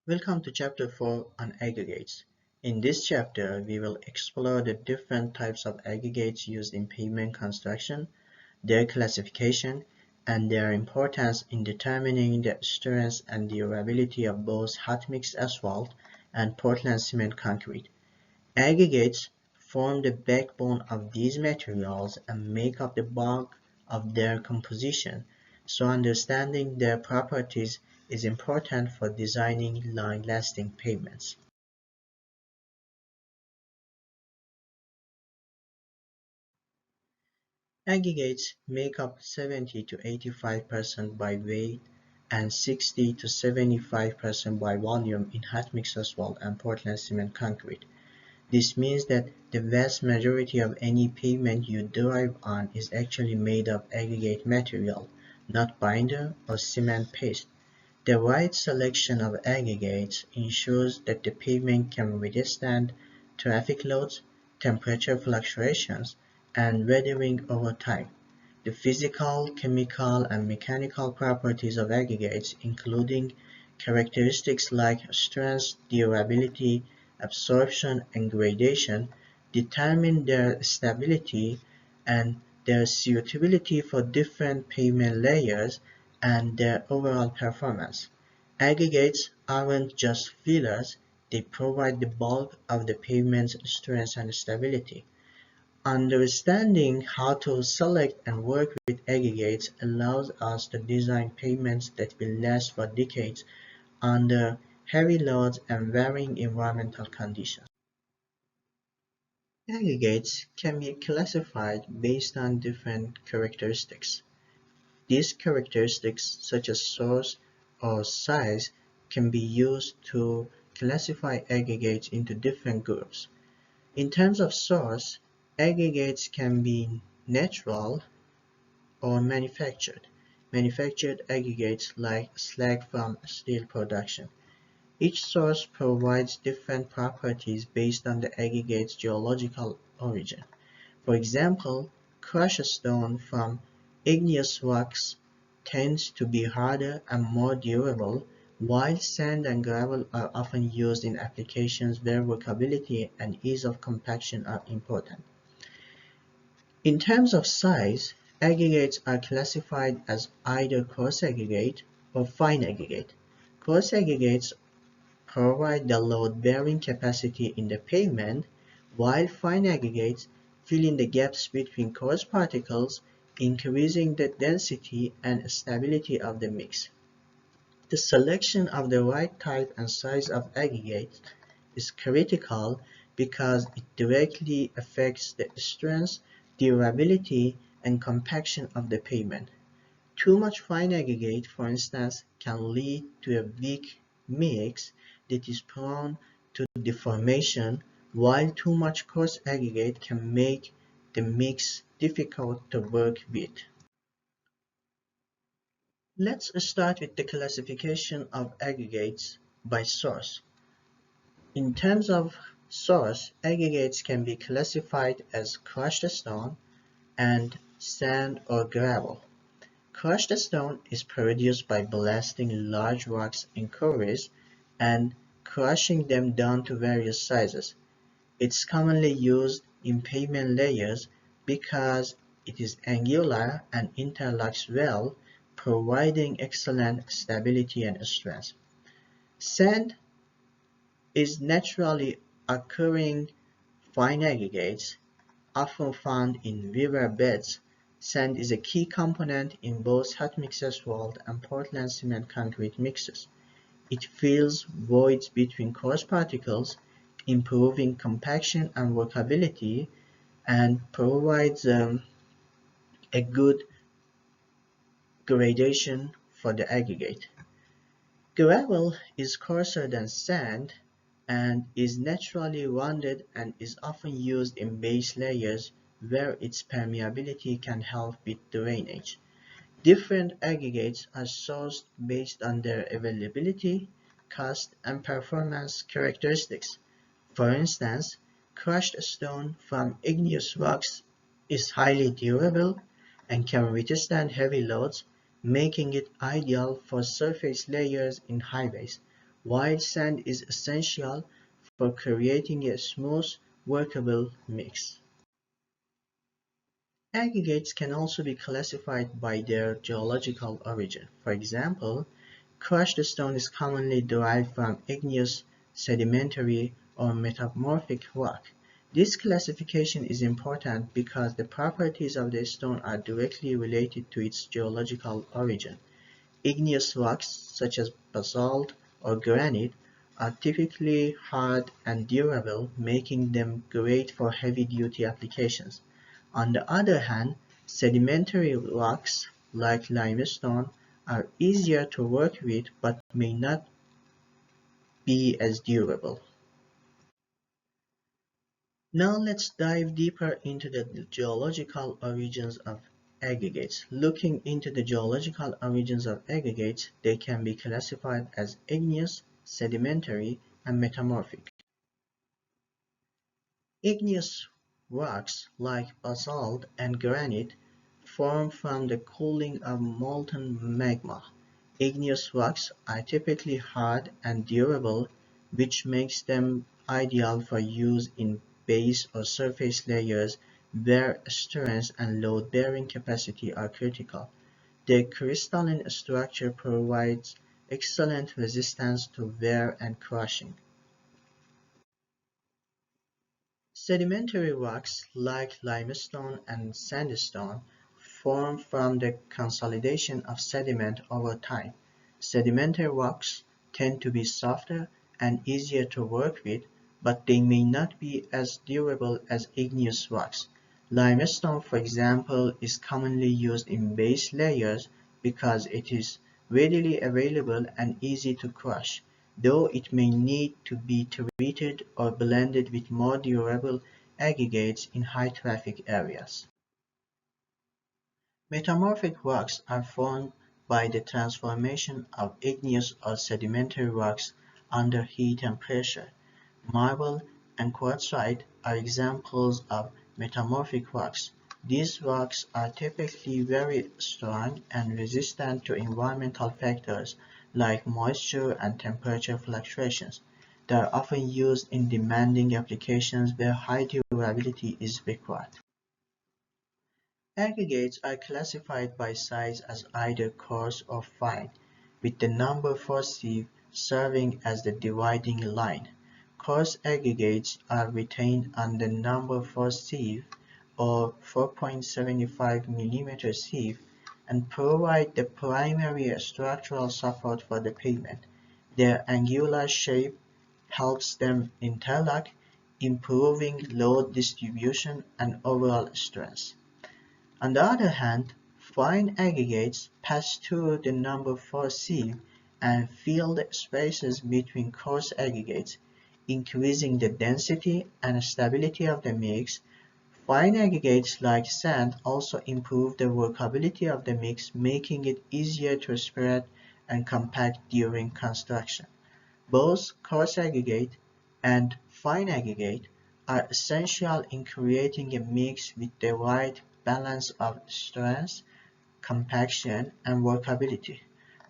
Welcome to Chapter 4 on Aggregates. In this chapter, we will explore the different types of aggregates used in pavement construction, their classification, and their importance in determining the strength and durability of both hot mix asphalt and Portland cement concrete. Aggregates form the backbone of these materials and make up the bulk of their composition, so understanding their properties is important for designing long-lasting pavements. Aggregates make up 70 to 85% by weight and 60 to 75% by volume in hot mix asphalt and Portland cement concrete. This means that the vast majority of any pavement you drive on is actually made of aggregate material, not binder or cement paste. The right selection of aggregates ensures that the pavement can withstand traffic loads, temperature fluctuations, and weathering over time. The physical, chemical, and mechanical properties of aggregates, including characteristics like strength, durability, absorption, and gradation, determine their stability and their suitability for different pavement layers and their overall performance. Aggregates aren't just fillers, they provide the bulk of the pavement's strength and stability. Understanding how to select and work with aggregates allows us to design pavements that will last for decades under heavy loads and varying environmental conditions. Aggregates can be classified based on different characteristics. These characteristics, such as source or size, can be used to classify aggregates into different groups. In terms of source, aggregates can be natural or manufactured. Manufactured aggregates like slag from steel production. Each source provides different properties based on the aggregate's geological origin. For example, crushed stone from igneous rocks tends to be harder and more durable, while sand and gravel are often used in applications where workability and ease of compaction are important. In terms of size, aggregates are classified as either coarse aggregate or fine aggregate. Coarse aggregates provide the load-bearing capacity in the pavement, while fine aggregates fill in the gaps between coarse particles, increasing the density and stability of the mix. The selection of the right type and size of aggregate is critical because it directly affects the strength, durability, and compaction of the pavement. Too much fine aggregate, for instance, can lead to a weak mix that is prone to deformation, while too much coarse aggregate can make the mix difficult to work with. Let's start with the classification of aggregates by source. In terms of source, aggregates can be classified as crushed stone and sand or gravel. Crushed stone is produced by blasting large rocks in quarries and crushing them down to various sizes. It's commonly used in pavement layers because it is angular and interlocks well, providing excellent stability and strength. Sand is naturally occurring fine aggregates often found in river beds. Sand is a key component in both hot mix asphalt and Portland cement concrete mixes. It fills voids between coarse particles, improving compaction and workability, and provides a good gradation for the aggregate. Gravel is coarser than sand and is naturally rounded and is often used in base layers where its permeability can help with drainage. Different aggregates are sourced based on their availability, cost, and performance characteristics. For instance, crushed stone from igneous rocks is highly durable and can withstand heavy loads, making it ideal for surface layers in highways, while sand is essential for creating a smooth, workable mix. Aggregates can also be classified by their geological origin. For example, crushed stone is commonly derived from igneous, sedimentary, or metamorphic rock. This classification is important because the properties of the stone are directly related to its geological origin. Igneous rocks, such as basalt or granite, are typically hard and durable, making them great for heavy-duty applications. On the other hand, sedimentary rocks, like limestone, are easier to work with but may not be as durable. Now let's dive deeper into the geological origins of aggregates. Looking into the geological origins of aggregates, they can be classified as igneous, sedimentary, and metamorphic. Igneous rocks like basalt and granite form from the cooling of molten magma. Igneous rocks are typically hard and durable, which makes them ideal for use in base or surface layers where strength and load-bearing capacity are critical. Their crystalline structure provides excellent resistance to wear and crushing. Sedimentary rocks like limestone and sandstone form from the consolidation of sediment over time. Sedimentary rocks tend to be softer and easier to work with, but they may not be as durable as igneous rocks. Limestone, for example, is commonly used in base layers because it is readily available and easy to crush, though it may need to be treated or blended with more durable aggregates in high-traffic areas. Metamorphic rocks are formed by the transformation of igneous or sedimentary rocks under heat and pressure. Marble and quartzite are examples of metamorphic rocks. These rocks are typically very strong and resistant to environmental factors like moisture and temperature fluctuations. They are often used in demanding applications where high durability is required. Aggregates are classified by size as either coarse or fine, with the number 4 sieve serving as the dividing line. Coarse aggregates are retained on the number 4 sieve or 4.75 mm sieve and provide the primary structural support for the pavement. Their angular shape helps them interlock, improving load distribution and overall strength. On the other hand, fine aggregates pass through the number 4 sieve and fill the spaces between coarse aggregates, increasing the density and stability of the mix. Fine aggregates like sand also improve the workability of the mix, making it easier to spread and compact during construction. Both coarse aggregate and fine aggregate are essential in creating a mix with the right balance of strength, compaction, and workability.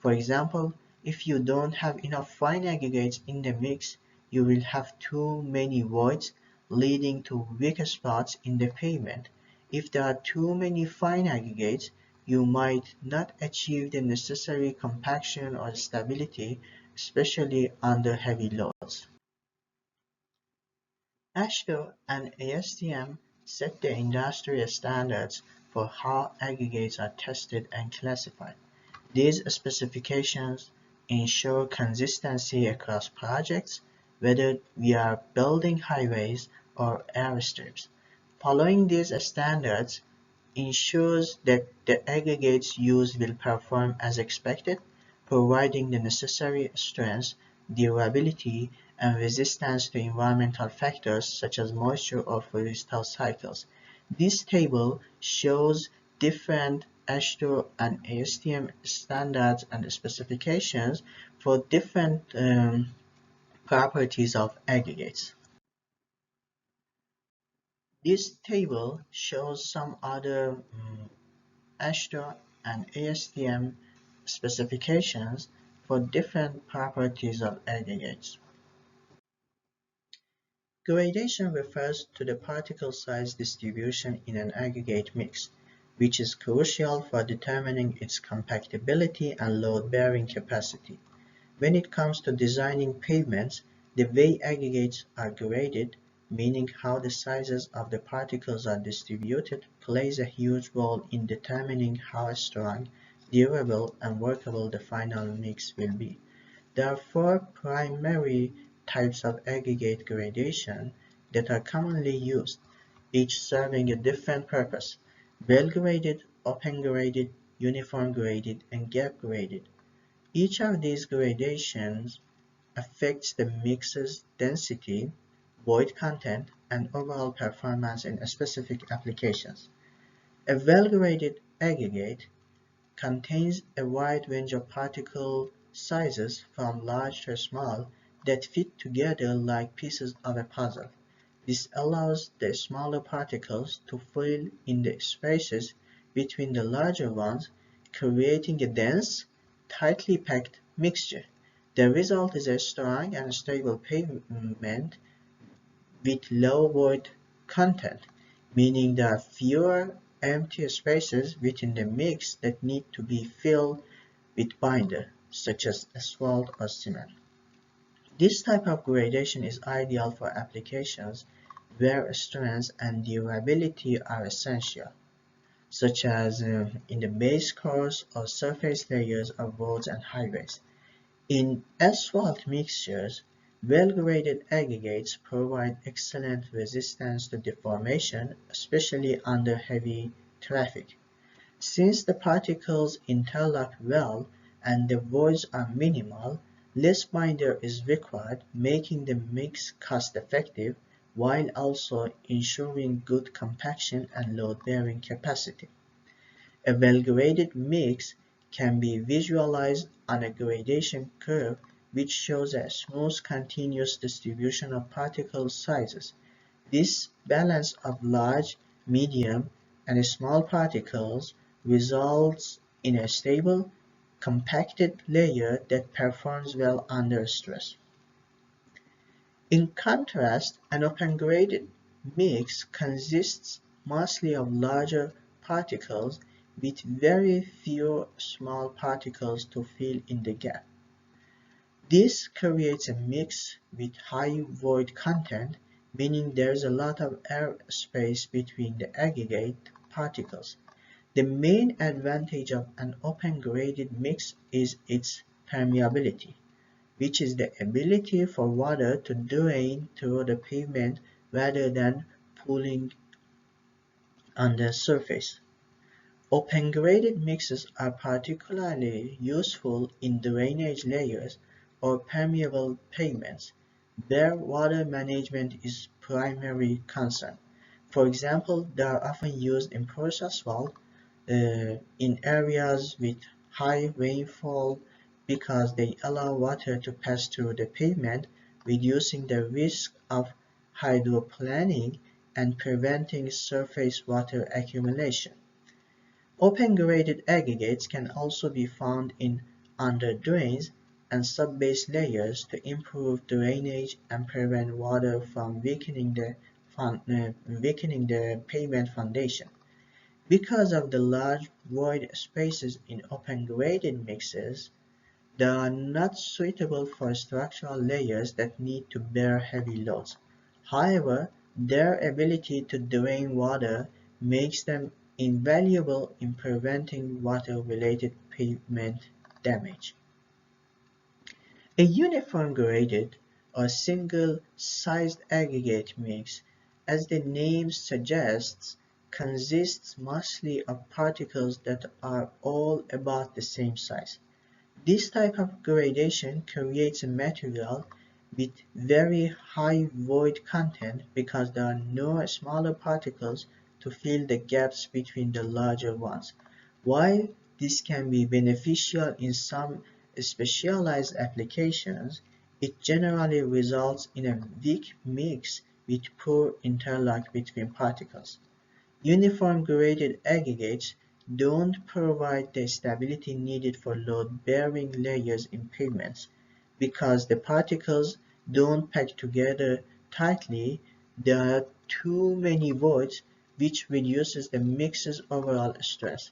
For example, if you don't have enough fine aggregates in the mix, you will have too many voids, leading to weak spots in the pavement. If there are too many fine aggregates, you might not achieve the necessary compaction or stability, especially under heavy loads. AASHTO and ASTM set the industry standards for how aggregates are tested and classified. These specifications ensure consistency across projects, whether we are building highways or airstrips. Following these standards ensures that the aggregates used will perform as expected, providing the necessary strength, durability, and resistance to environmental factors such as moisture or forestal cycles. This table shows different AASHTO and ASTM standards and specifications for different properties of aggregates. This table shows some other AASHTO and ASTM specifications for different properties of aggregates. Gradation refers to the particle size distribution in an aggregate mix, which is crucial for determining its compactability and load-bearing capacity. When it comes to designing pavements, the way aggregates are graded, meaning how the sizes of the particles are distributed, plays a huge role in determining how strong, durable, and workable the final mix will be. There are four primary types of aggregate gradation that are commonly used, each serving a different purpose: well-graded, open-graded, uniform-graded, and gap-graded. Each of these gradations affects the mix's density, void content, and overall performance in specific applications. A well-graded aggregate contains a wide range of particle sizes from large to small that fit together like pieces of a puzzle. This allows the smaller particles to fill in the spaces between the larger ones, creating a dense, tightly packed mixture. The result is a strong and stable pavement with low void content, meaning there are fewer empty spaces within the mix that need to be filled with binder, such as asphalt or cement. This type of gradation is ideal for applications where strength and durability are essential, such as in the base course or surface layers of roads and highways. In asphalt mixtures, well-graded aggregates provide excellent resistance to deformation, especially under heavy traffic. Since the particles interlock well and the voids are minimal, less binder is required, making the mix cost-effective while also ensuring good compaction and load-bearing capacity. A well-graded mix can be visualized on a gradation curve which shows a smooth continuous distribution of particle sizes. This balance of large, medium, and small particles results in a stable, compacted layer that performs well under stress. In contrast, an open-graded mix consists mostly of larger particles with very few small particles to fill in the gap. This creates a mix with high void content, meaning there's a lot of air space between the aggregate particles. The main advantage of an open-graded mix is its permeability, which is the ability for water to drain through the pavement rather than pooling on the surface. Open-graded mixes are particularly useful in drainage layers or permeable pavements, where water management is primary concern. For example, they are often used in porous asphalt in areas with high rainfall because they allow water to pass through the pavement, reducing the risk of hydroplaning and preventing surface water accumulation. Open-graded aggregates can also be found in under-drains and sub-base layers to improve drainage and prevent water from weakening the pavement foundation. Because of the large void spaces in open-graded mixes, they are not suitable for structural layers that need to bear heavy loads. However, their ability to drain water makes them invaluable in preventing water-related pavement damage. A uniform graded or single-sized aggregate mix, as the name suggests, consists mostly of particles that are all about the same size. This type of gradation creates a material with very high void content because there are no smaller particles to fill the gaps between the larger ones. While this can be beneficial in some specialized applications, it generally results in a weak mix with poor interlock between particles. Uniform graded aggregates don't provide the stability needed for load-bearing layers in pavements. Because the particles don't pack together tightly, there are too many voids, which reduces the mix's overall stress.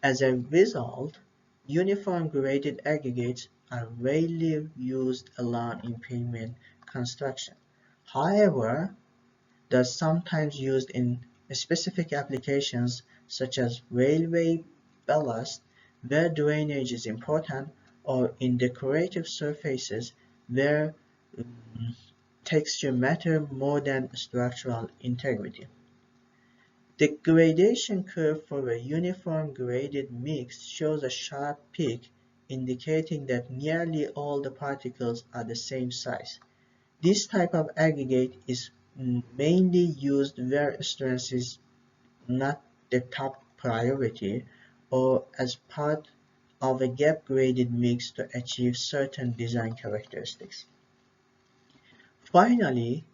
As a result, uniform graded aggregates are rarely used alone in pavement construction. However, they're sometimes used in specific applications such as railway ballast, where drainage is important, or in decorative surfaces where mm, texture matters more than structural integrity. The gradation curve for a uniform graded mix shows a sharp peak, indicating that nearly all the particles are the same size. This type of aggregate is mainly used where strength is not the top priority or as part of a gap-graded mix to achieve certain design characteristics. Finally,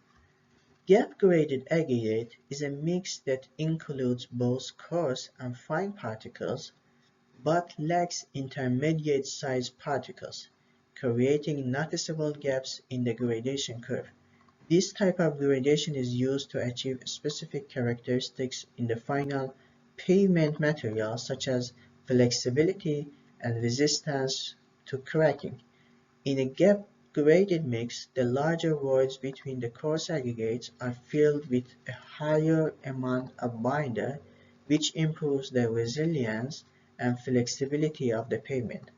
gap-graded aggregate is a mix that includes both coarse and fine particles but lacks intermediate-sized particles, creating noticeable gaps in the gradation curve. This type of gradation is used to achieve specific characteristics in the final pavement material such as flexibility and resistance to cracking. In a gap-graded mix, the larger voids between the coarse aggregates are filled with a higher amount of binder, which improves the resilience and flexibility of the pavement.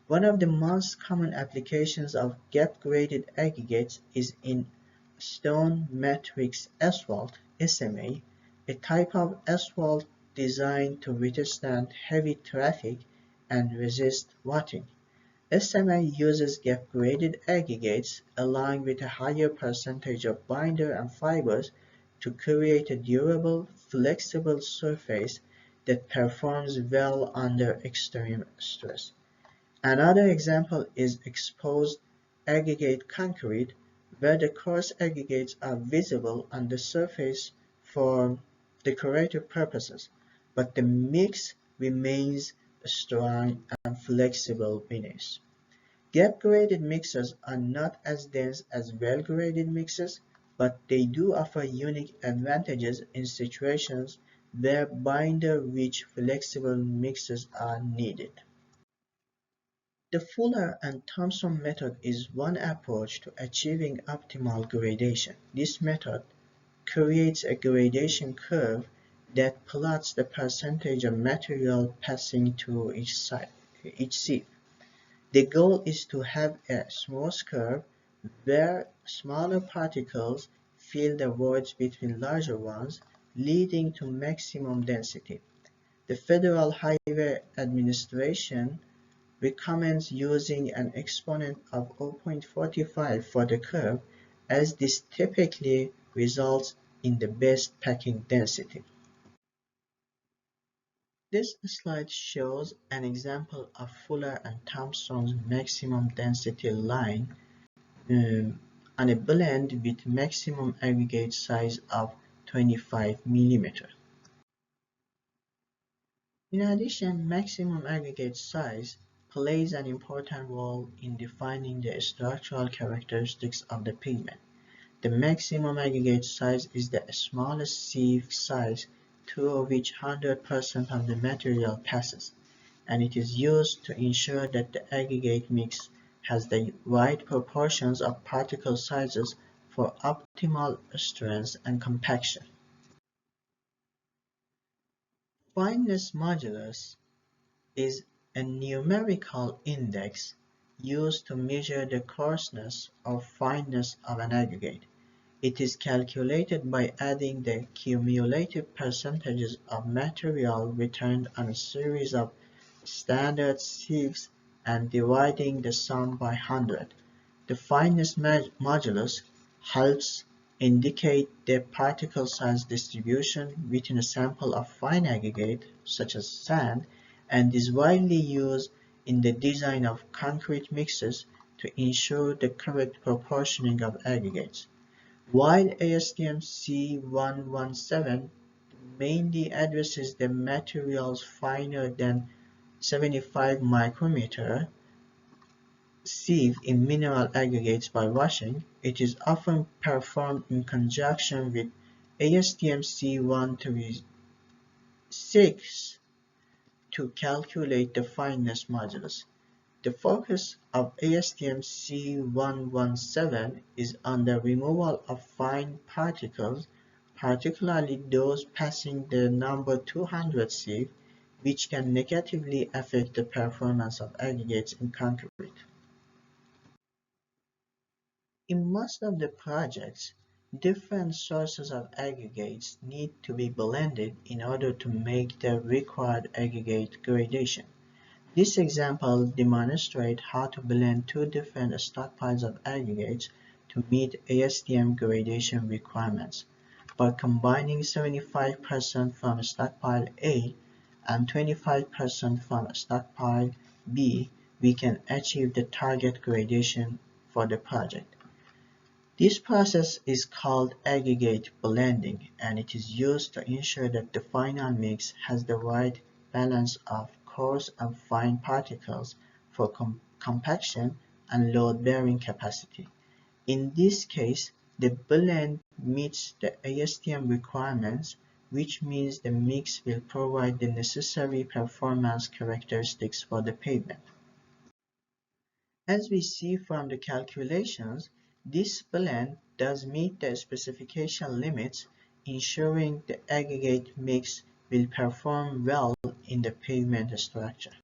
One of the most common applications of gap-graded aggregates is in stone matrix asphalt (SMA), a type of asphalt designed to withstand heavy traffic and resist rotting. SMA uses gap-graded aggregates along with a higher percentage of binder and fibers to create a durable, flexible surface that performs well under extreme stress. Another example is exposed aggregate concrete, where the coarse aggregates are visible on the surface for decorative purposes, but the mix remains strong and flexible beneath. Gap-graded mixes are not as dense as well-graded mixes, but they do offer unique advantages in situations where binder-rich flexible mixes are needed. The Fuller and Thomson method is one approach to achieving optimal gradation. This method creates a gradation curve that plots the percentage of material passing through each sieve. The goal is to have a smooth curve where smaller particles fill the voids between larger ones, leading to maximum density. The Federal Highway Administration recommends using an exponent of 0.45 for the curve, as this typically results in the best packing density. This slide shows an example of Fuller and Thompson's maximum density line on a blend with maximum aggregate size of 25 mm. In addition, maximum aggregate size plays an important role in defining the structural characteristics of the pavement. The maximum aggregate size is the smallest sieve size through which 100% of the material passes, and it is used to ensure that the aggregate mix has the right proportions of particle sizes for optimal strength and compaction. Fineness modulus is a numerical index used to measure the coarseness or fineness of an aggregate. It is calculated by adding the cumulative percentages of material returned on a series of standard sieves and dividing the sum by 100. The fineness modulus helps indicate the particle size distribution within a sample of fine aggregate, such as sand, and is widely used in the design of concrete mixes to ensure the correct proportioning of aggregates. While ASTM C117 mainly addresses the materials finer than 75 micrometer sieve in mineral aggregates by washing. It is often performed in conjunction with ASTM C136 to calculate the fineness modulus. The focus of ASTM C117 is on the removal of fine particles, particularly those passing the number 200 sieve, which can negatively affect the performance of aggregates in concrete. In most of the projects, different sources of aggregates need to be blended in order to make the required aggregate gradation. This example demonstrates how to blend two different stockpiles of aggregates to meet ASTM gradation requirements. By combining 75% from stockpile A and 25% from stockpile B, we can achieve the target gradation for the project. This process is called aggregate blending, and it is used to ensure that the final mix has the right balance of coarse and fine particles for compaction and load-bearing capacity. In this case, the blend meets the ASTM requirements, which means the mix will provide the necessary performance characteristics for the pavement. As we see from the calculations, this blend does meet the specification limits, ensuring the aggregate mix will perform well in the pavement structure.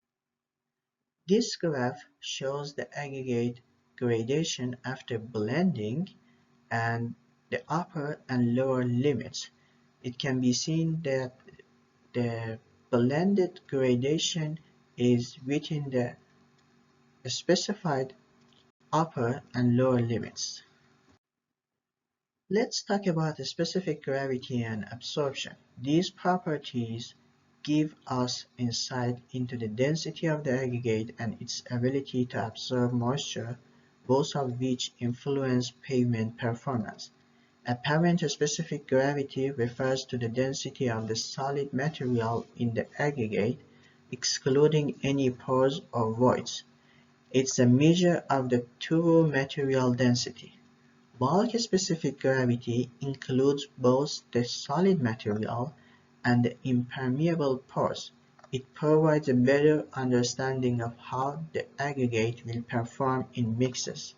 This graph shows the aggregate gradation after blending and the upper and lower limits. It can be seen that the blended gradation is within the specified upper and lower limits. Let's talk about specific gravity and absorption. These properties give us insight into the density of the aggregate and its ability to absorb moisture, both of which influence pavement performance. Apparent specific gravity refers to the density of the solid material in the aggregate, excluding any pores or voids. It's a measure of the true material density. Bulk-specific gravity includes both the solid material and the impermeable pores. It provides a better understanding of how the aggregate will perform in mixes.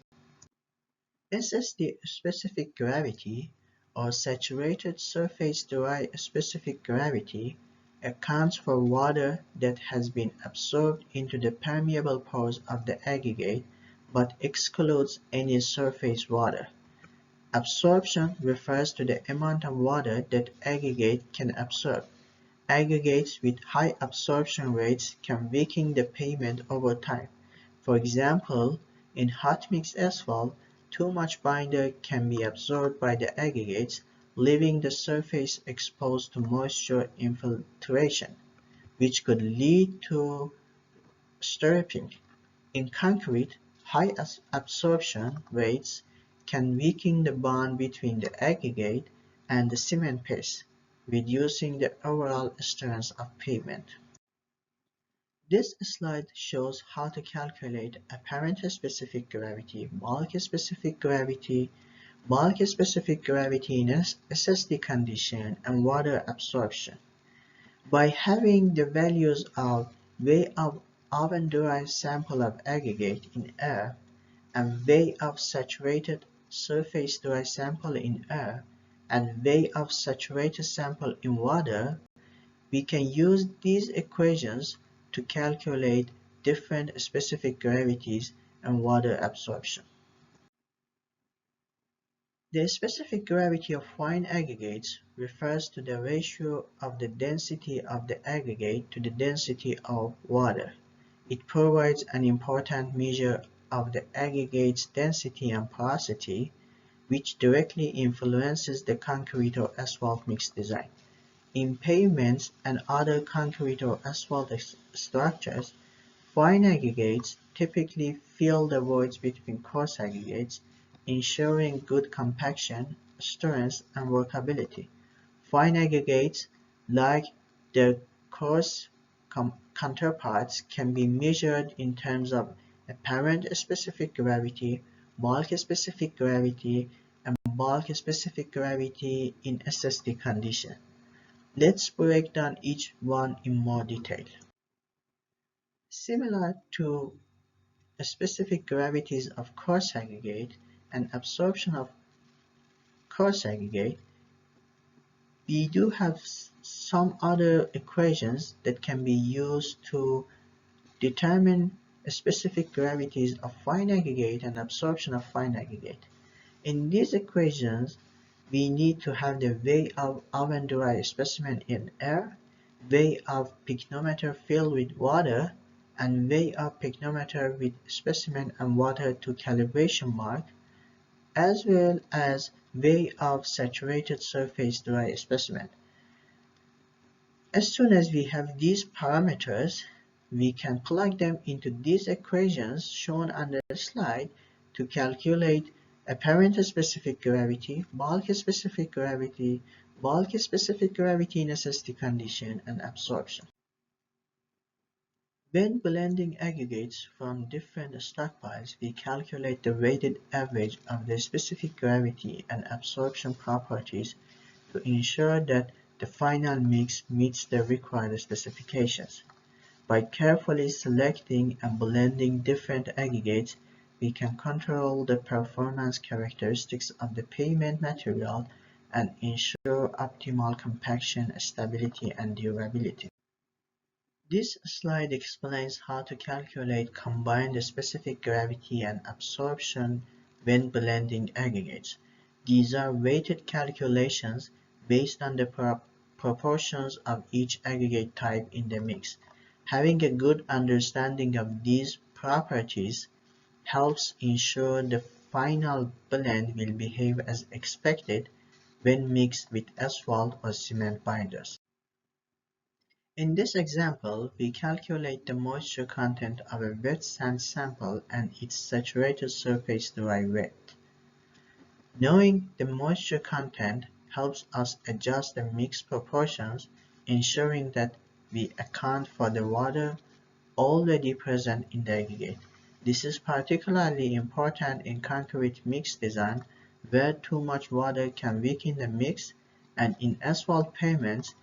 SSD-specific gravity, or saturated surface dry specific gravity, accounts for water that has been absorbed into the permeable pores of the aggregate but excludes any surface water. Absorption refers to the amount of water that aggregate can absorb. Aggregates with high absorption rates can weaken the pavement over time. For example, in hot mix asphalt, too much binder can be absorbed by the aggregates, leaving the surface exposed to moisture infiltration, which could lead to stripping. In concrete, high absorption rates can weaken the bond between the aggregate and the cement paste, reducing the overall strength of pavement. This slide shows how to calculate apparent specific gravity, bulk specific gravity in SSD condition, and water absorption. By having the values of weight of oven-derived sample of aggregate in air and weight of saturated surface dry sample in air and weight of saturated sample in water, we can use these equations to calculate different specific gravities and water absorption. The specific gravity of fine aggregates refers to the ratio of the density of the aggregate to the density of water. It provides an important measure of the aggregate's density and porosity, which directly influences the concrete or asphalt mix design. In pavements and other concrete or asphalt structures, fine aggregates typically fill the voids between coarse aggregates, ensuring good compaction, strength, and workability. Fine aggregates like their coarse counterparts, can be measured in terms of apparent specific gravity, bulk specific gravity, and bulk specific gravity in SSD condition. Let's break down each one in more detail. Similar to specific gravities of coarse aggregate and absorption of coarse aggregate, we do have some other equations that can be used to determine specific gravities of fine aggregate and absorption of fine aggregate. In these equations, we need to have the weight of oven-dry specimen in air, weight of pycnometer filled with water, and weight of pycnometer with specimen and water to calibration mark, as well as weight of saturated surface dry specimen. As soon as we have these parameters, we can plug them into these equations shown on the slide to calculate apparent specific gravity, bulk specific gravity, bulk specific gravity in SSD condition, and absorption. When blending aggregates from different stockpiles, we calculate the weighted average of the specific gravity and absorption properties to ensure that the final mix meets the required specifications. By carefully selecting and blending different aggregates, we can control the performance characteristics of the pavement material and ensure optimal compaction, stability, and durability. This slide explains how to calculate combined specific gravity and absorption when blending aggregates. These are weighted calculations based on the proportions of each aggregate type in the mix. Having a good understanding of these properties helps ensure the final blend will behave as expected when mixed with asphalt or cement binders. In this example, we calculate the moisture content of a wet sand sample and its saturated surface dry weight. Knowing the moisture content helps us adjust the mix proportions, ensuring that we account for the water already present in the aggregate. This is particularly important in concrete mix design, where too much water can weaken the mix, and in asphalt pavements,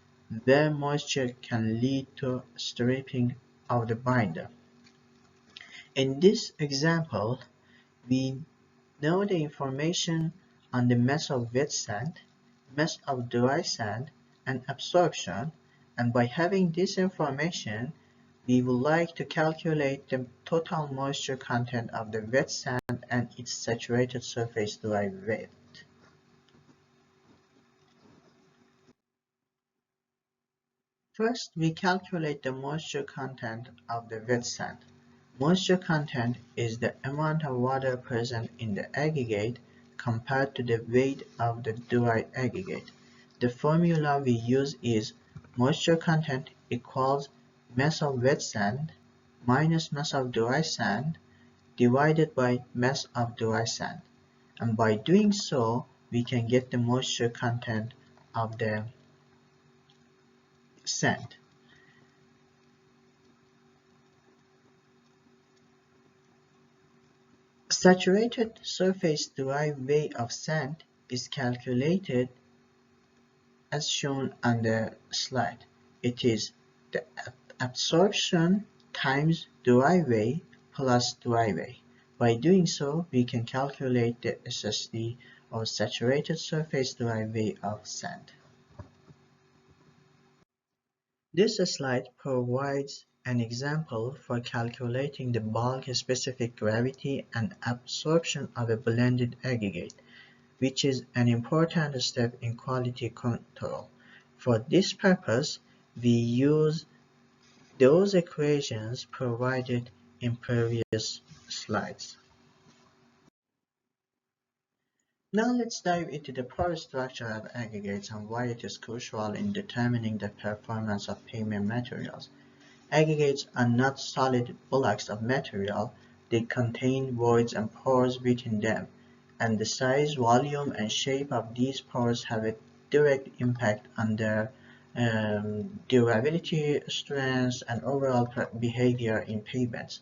where moisture can lead to stripping of the binder. In this example, we know the information on the mass of wet sand, mass of dry sand, and absorption, and by having this information, we would like to calculate the total moisture content of the wet sand and its saturated surface dry weight. First, we calculate the moisture content of the wet sand. Moisture content is the amount of water present in the aggregate compared to the weight of the dry aggregate. The formula we use is moisture content equals mass of wet sand minus mass of dry sand divided by mass of dry sand. And by doing so, we can get the moisture content of the sand. Saturated surface dry weight of sand is calculated as shown on the slide. It is the absorption times dry weight plus dry weight. By doing so, we can calculate the SSD or saturated surface dry weight of sand. This slide provides an example for calculating the bulk specific gravity and absorption of a blended aggregate, which is an important step in quality control. For this purpose, we use those equations provided in previous slides. Now let's dive into the porous structure of aggregates and why it is crucial in determining the performance of pavement materials. Aggregates are not solid blocks of material, they contain voids and pores within them, and the size, volume, and shape of these pores have a direct impact on their durability, strength, and overall behavior in pavements.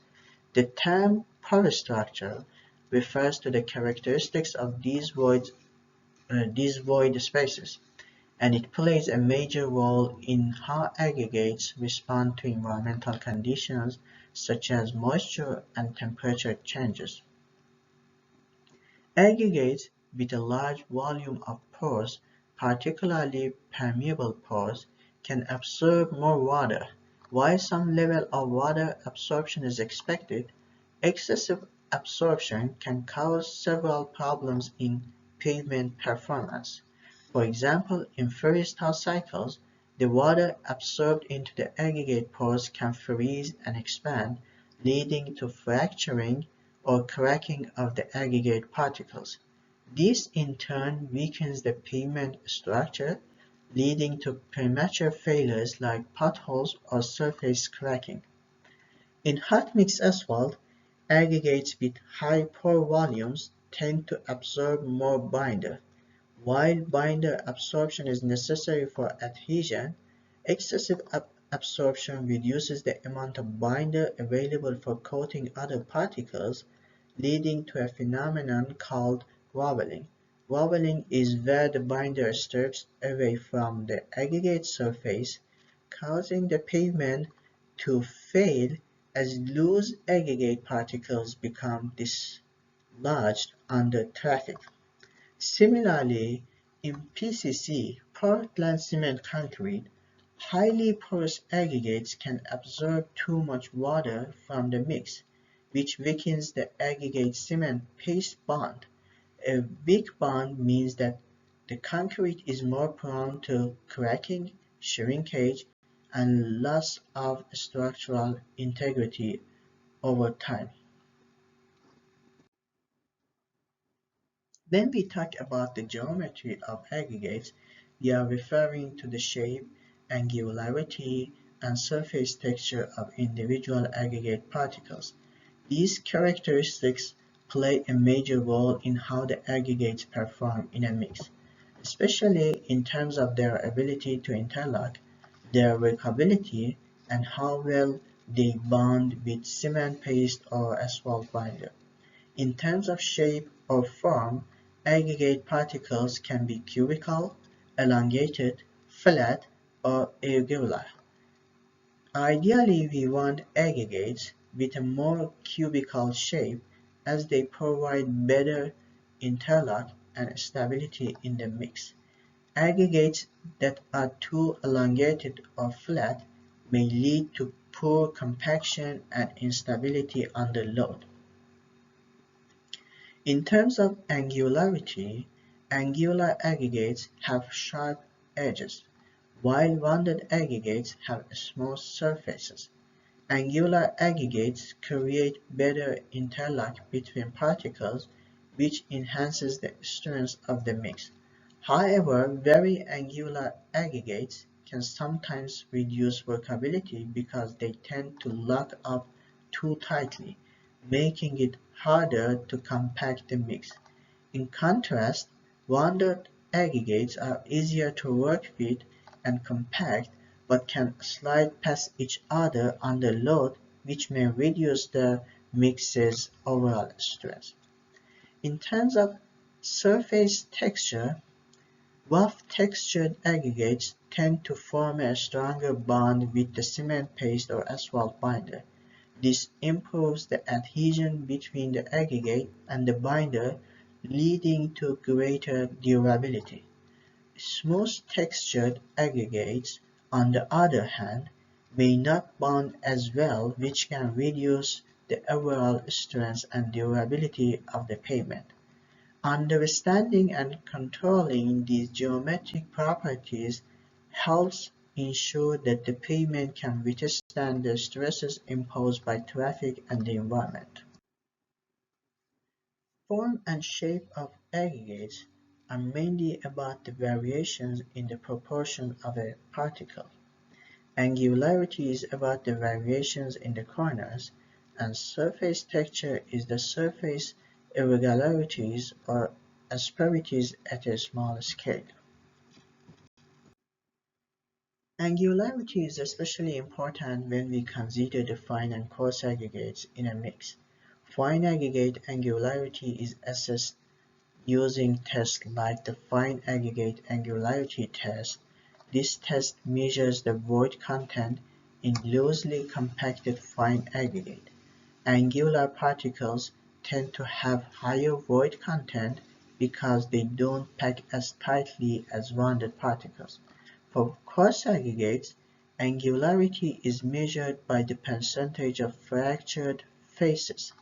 The term porous structure refers to the characteristics of these void spaces, and it plays a major role in how aggregates respond to environmental conditions such as moisture and temperature changes. Aggregates with a large volume of pores, particularly permeable pores, can absorb more water. While some level of water absorption is expected, excessive absorption can cause several problems in pavement performance. For example, in freeze-thaw cycles, the water absorbed into the aggregate pores can freeze and expand, leading to fracturing or cracking of the aggregate particles. This in turn weakens the pavement structure, leading to premature failures like potholes or surface cracking. In hot mix asphalt, aggregates with high pore volumes tend to absorb more binder. While binder absorption is necessary for adhesion, excessive absorption reduces the amount of binder available for coating other particles, leading to a phenomenon called wobbling. Wobbling is where the binder strips away from the aggregate surface, causing the pavement to fail as loose aggregate particles become dislodged under traffic. Similarly, in PCC (Portland Cement Concrete), highly porous aggregates can absorb too much water from the mix, which weakens the aggregate cement paste bond. A weak bond means that the concrete is more prone to cracking, shrinkage, and loss of structural integrity over time. When we talk about the geometry of aggregates, we are referring to the shape, angularity, and surface texture of individual aggregate particles. These characteristics play a major role in how the aggregates perform in a mix, especially in terms of their ability to interlock, their workability, and how well they bond with cement paste or asphalt binder. In terms of shape or form, aggregate particles can be cubical, elongated, flat, or irregular. Ideally, we want aggregates with a more cubical shape as they provide better interlock and stability in the mix. Aggregates that are too elongated or flat may lead to poor compaction and instability under load. In terms of angularity, angular aggregates have sharp edges, while rounded aggregates have smooth surfaces. Angular aggregates create better interlock between particles, which enhances the strength of the mix. However, very angular aggregates can sometimes reduce workability because they tend to lock up too tightly, making it harder to compact the mix. In contrast, rounded aggregates are easier to work with and compact, but can slide past each other under load, which may reduce the mix's overall strength. In terms of surface texture, rough textured aggregates tend to form a stronger bond with the cement paste or asphalt binder. This improves the adhesion between the aggregate and the binder, leading to greater durability. Smooth textured aggregates, on the other hand, may not bond as well, which can reduce the overall strength and durability of the pavement. Understanding and controlling these geometric properties helps ensure that the pavement can withstand the stresses imposed by traffic and the environment. Form and shape of aggregates are mainly about the variations in the proportion of a particle. Angularity is about the variations in the corners, and surface texture is the surface irregularities or asperities at a small scale. Angularity is especially important when we consider the fine and coarse aggregates in a mix. Fine aggregate angularity is assessed using tests like the fine aggregate angularity test. This test measures the void content in loosely compacted fine aggregate. Angular particles tend to have higher void content because they don't pack as tightly as rounded particles. For coarse aggregates, angularity is measured by the percentage of fractured faces.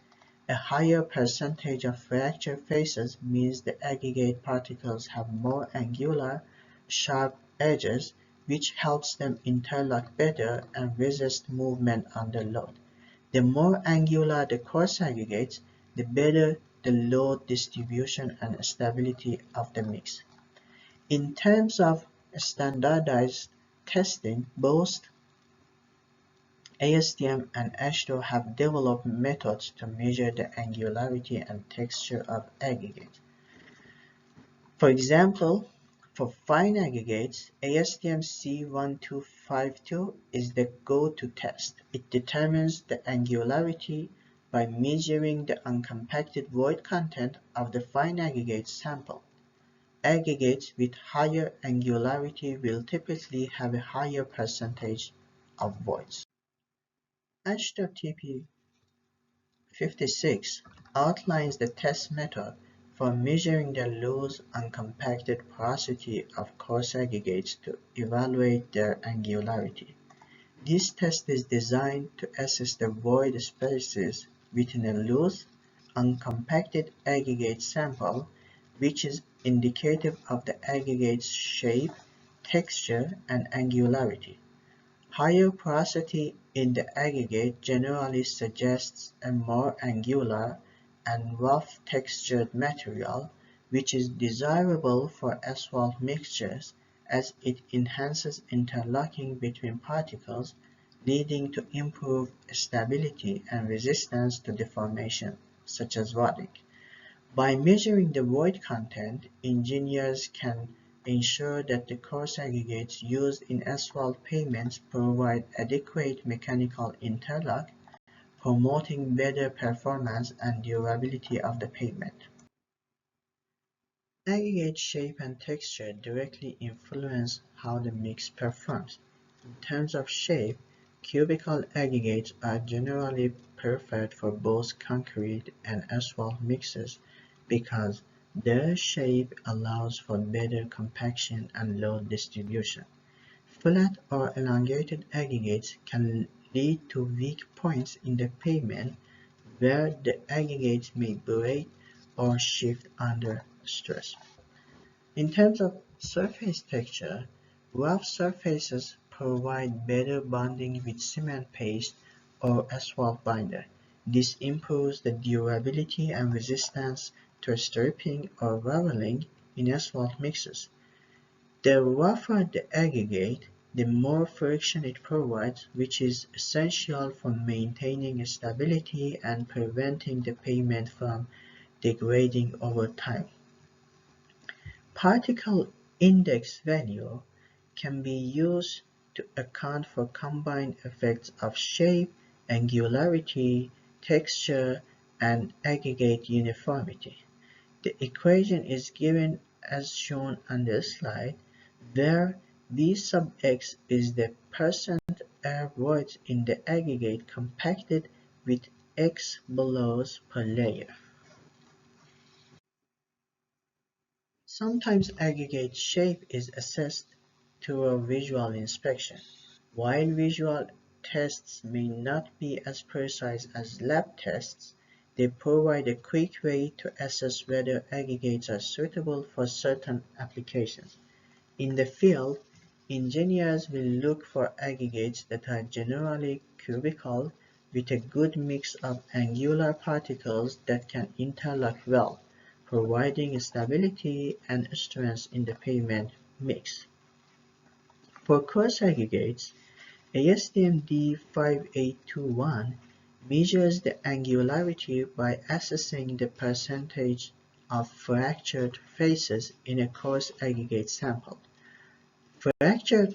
A higher percentage of fractured faces means the aggregate particles have more angular, sharp edges, which helps them interlock better and resist movement under load. The more angular the coarse aggregates, the better the load distribution and stability of the mix. In terms of standardized testing, both ASTM and AASHTO have developed methods to measure the angularity and texture of aggregates. For example, for fine aggregates, ASTM C1252 is the go-to test. It determines the angularity by measuring the uncompacted void content of the fine aggregate sample. Aggregates with higher angularity will typically have a higher percentage of voids. HTTP 56 outlines the test method for measuring the loose uncompacted porosity of coarse aggregates to evaluate their angularity. This test is designed to assess the void spaces within a loose, uncompacted aggregate sample, which is indicative of the aggregate's shape, texture, and angularity. Higher porosity in the aggregate generally suggests a more angular and rough-textured material, which is desirable for asphalt mixtures as it enhances interlocking between particles, leading to improved stability and resistance to deformation, such as rotting. By measuring the void content, engineers can ensure that the coarse aggregates used in asphalt pavements provide adequate mechanical interlock, promoting better performance and durability of the pavement. Aggregate shape and texture directly influence how the mix performs. In terms of shape, cubical aggregates are generally preferred for both concrete and asphalt mixes because their shape allows for better compaction and load distribution. Flat or elongated aggregates can lead to weak points in the pavement where the aggregates may break or shift under stress. In terms of surface texture, rough surfaces provide better bonding with cement paste or asphalt binder. This improves the durability and resistance to stripping or raveling in asphalt mixes. The rougher the aggregate, the more friction it provides, which is essential for maintaining stability and preventing the pavement from degrading over time. Particle index value can be used to account for combined effects of shape, angularity, texture, and aggregate uniformity. The equation is given as shown on the slide, where V sub x is the percent air voids in the aggregate compacted with x billows per layer. Sometimes aggregate shape is assessed through a visual inspection. While visual tests may not be as precise as lab tests, they provide a quick way to assess whether aggregates are suitable for certain applications. In the field, engineers will look for aggregates that are generally cubical with a good mix of angular particles that can interlock well, providing stability and strength in the pavement mix. For coarse aggregates, ASTM D5821 measures the angularity by assessing the percentage of fractured faces in a coarse aggregate sample. Fractured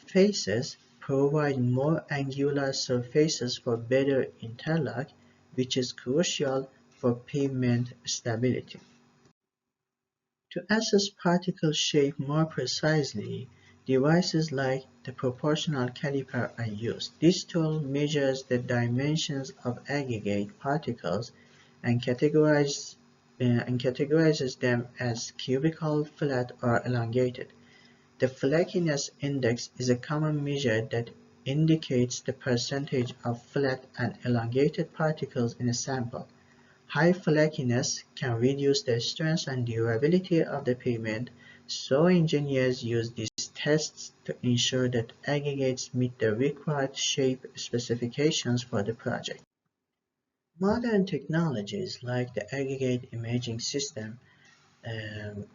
faces provide more angular surfaces for better interlock, which is crucial for pavement stability. To assess particle shape more precisely, devices like the proportional caliper are used. This tool measures the dimensions of aggregate particles and categorizes them as cubical, flat, or elongated. The flakiness index is a common measure that indicates the percentage of flat and elongated particles in a sample. High flakiness can reduce the strength and durability of the pavement, so engineers use these tests to ensure that aggregates meet the required shape specifications for the project. Modern technologies like the aggregate imaging system um,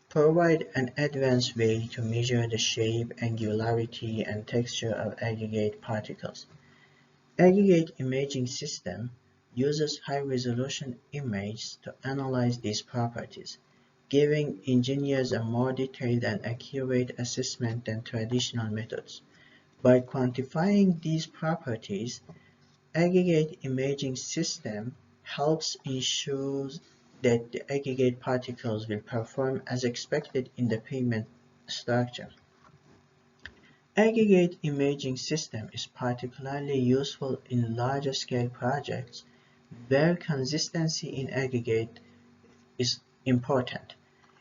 provide an advanced way to measure the shape, angularity, and texture of aggregate particles. Aggregate imaging system uses high-resolution images to analyze these properties, giving engineers a more detailed and accurate assessment than traditional methods. By quantifying these properties, aggregate imaging system helps ensure that the aggregate particles will perform as expected in the pavement structure. Aggregate imaging system is particularly useful in larger-scale projects where consistency in aggregate is important.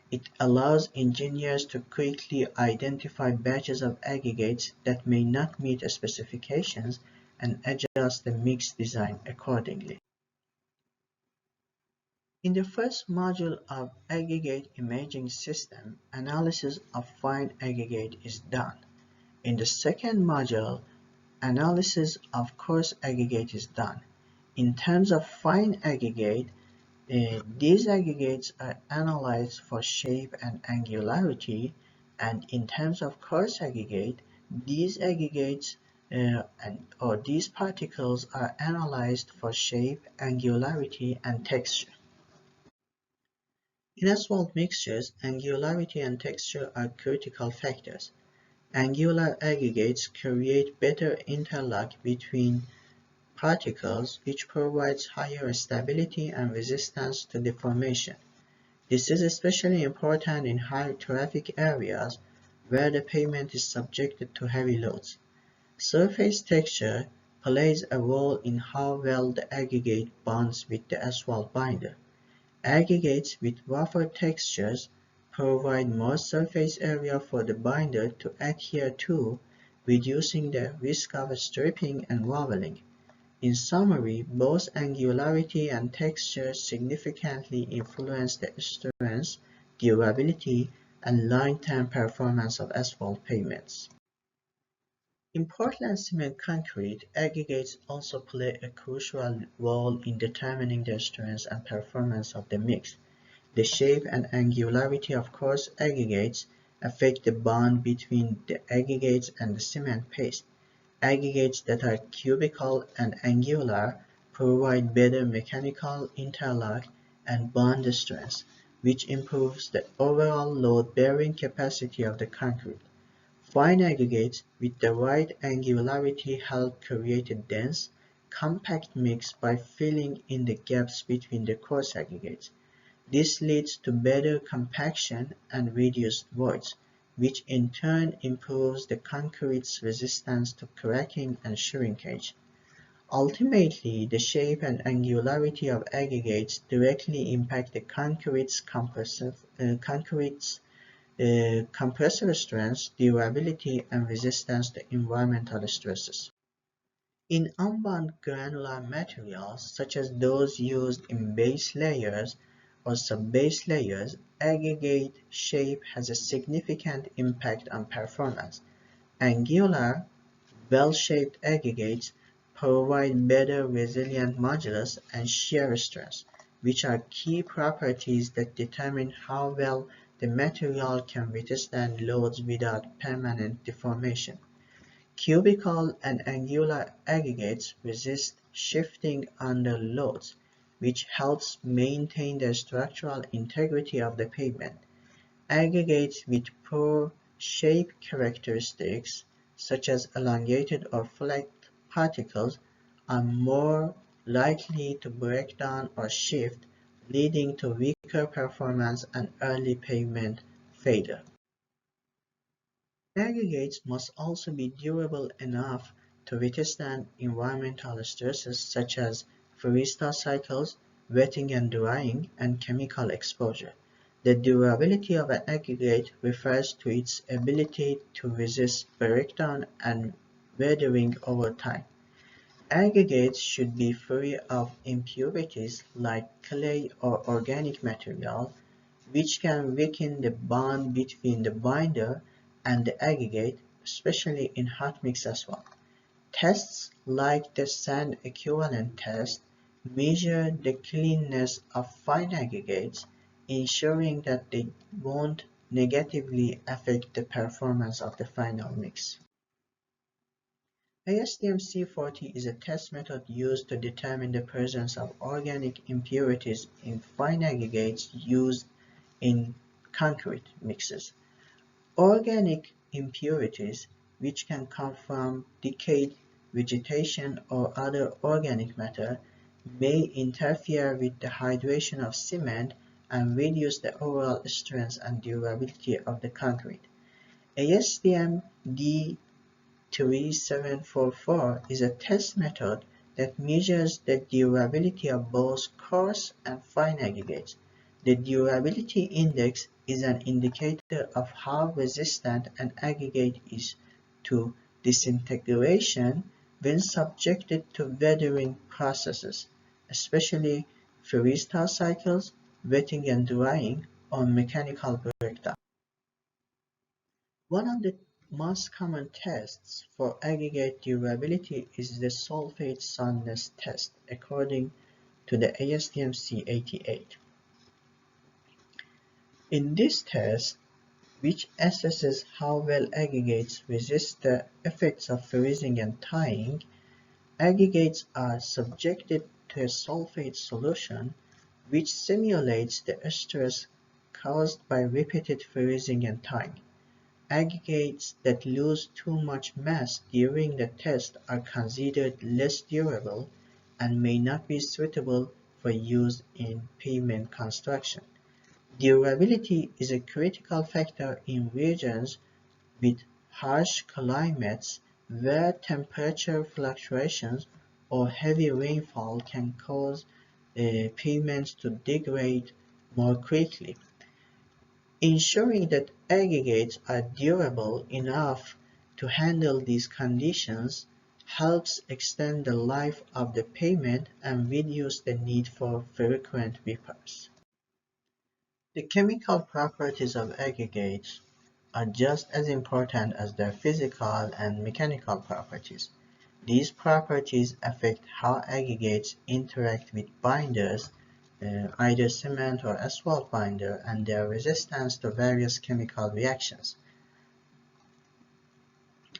It allows engineers to quickly identify batches of aggregates that may not meet specifications and adjust the mix design accordingly. In the first module of aggregate imaging system, analysis of fine aggregate is done. In the second module, analysis of coarse aggregate is done. In terms of fine aggregate, these aggregates are analyzed for shape and angularity, and in terms of coarse aggregate, these aggregates or these particles are analyzed for shape, angularity, and texture. In asphalt mixtures, angularity and texture are critical factors. Angular aggregates create better interlock between particles, which provides higher stability and resistance to deformation. This is especially important in high-traffic areas where the pavement is subjected to heavy loads. Surface texture plays a role in how well the aggregate bonds with the asphalt binder. Aggregates with rougher textures provide more surface area for the binder to adhere to, reducing the risk of stripping and wobbling. In summary, both angularity and texture significantly influence the strength, durability, and long-term performance of asphalt pavements. In Portland cement concrete, aggregates also play a crucial role in determining the strength and performance of the mix. The shape and angularity of coarse aggregates affect the bond between the aggregates and the cement paste. Aggregates that are cubical and angular provide better mechanical interlock and bond strength, which improves the overall load-bearing capacity of the concrete. Fine aggregates with the right angularity help create a dense, compact mix by filling in the gaps between the coarse aggregates. This leads to better compaction and reduced voids, which in turn improves the concrete's resistance to cracking and shrinkage. Ultimately, the shape and angularity of aggregates directly impact the concrete's compressive strength, durability, and resistance to environmental stresses. In unbound granular materials, such as those used in base layers or sub-base layers, aggregate shape has a significant impact on performance. Angular, well-shaped aggregates provide better resilient modulus and shear strength, which are key properties that determine how well the material can withstand loads without permanent deformation. Cubical and angular aggregates resist shifting under loads, which helps maintain the structural integrity of the pavement. Aggregates with poor shape characteristics, such as elongated or flat particles, are more likely to break down or shift, leading to weaker performance and early pavement failure. Aggregates must also be durable enough to withstand environmental stresses such as freeze-thaw cycles, wetting and drying, and chemical exposure. The durability of an aggregate refers to its ability to resist breakdown and weathering over time. Aggregates should be free of impurities like clay or organic material, which can weaken the bond between the binder and the aggregate, especially in hot mix as well. Tests like the sand equivalent test measure the cleanness of fine aggregates, ensuring that they won't negatively affect the performance of the final mix. ASTM C40 is a test method used to determine the presence of organic impurities in fine aggregates used in concrete mixes. Organic impurities, which can come from decayed vegetation or other organic matter, may interfere with the hydration of cement and reduce the overall strength and durability of the concrete. ASTM D3744 is a test method that measures the durability of both coarse and fine aggregates. The durability index is an indicator of how resistant an aggregate is to disintegration when subjected to weathering processes, especially freeze-thaw cycles, wetting and drying, or mechanical breakdown. One of the most common tests for aggregate durability is the sulfate soundness test, according to the ASTM C88. In this test, which assesses how well aggregates resist the effects of freezing and thawing, aggregates are subjected to a sulfate solution which simulates the stress caused by repeated freezing and thawing. Aggregates that lose too much mass during the test are considered less durable and may not be suitable for use in pavement construction. Durability is a critical factor in regions with harsh climates where temperature fluctuations or heavy rainfall can cause pavements to degrade more quickly. Ensuring that aggregates are durable enough to handle these conditions helps extend the life of the pavement and reduce the need for frequent repairs. The chemical properties of aggregates are just as important as their physical and mechanical properties. These properties affect how aggregates interact with binders, either cement or asphalt binder, and their resistance to various chemical reactions.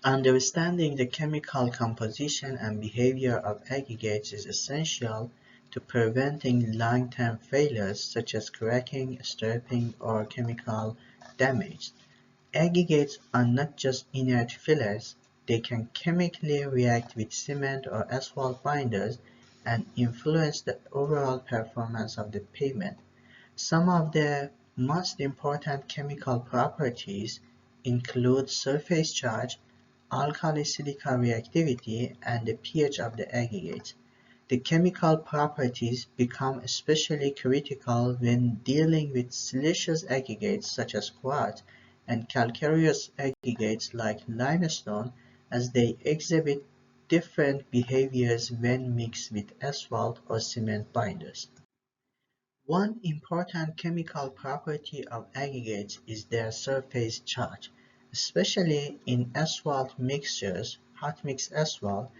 Understanding the chemical composition and behavior of aggregates is essential to preventing long-term failures such as cracking, stripping, or chemical damage. Aggregates are not just inert fillers, they can chemically react with cement or asphalt binders and influence the overall performance of the pavement. Some of the most important chemical properties include surface charge, alkali-silica reactivity, and the pH of the aggregate. The chemical properties become especially critical when dealing with siliceous aggregates such as quartz and calcareous aggregates like limestone, as they exhibit different behaviors when mixed with asphalt or cement binders. One important chemical property of aggregates is their surface charge, especially in asphalt mixtures, hot mix asphalt.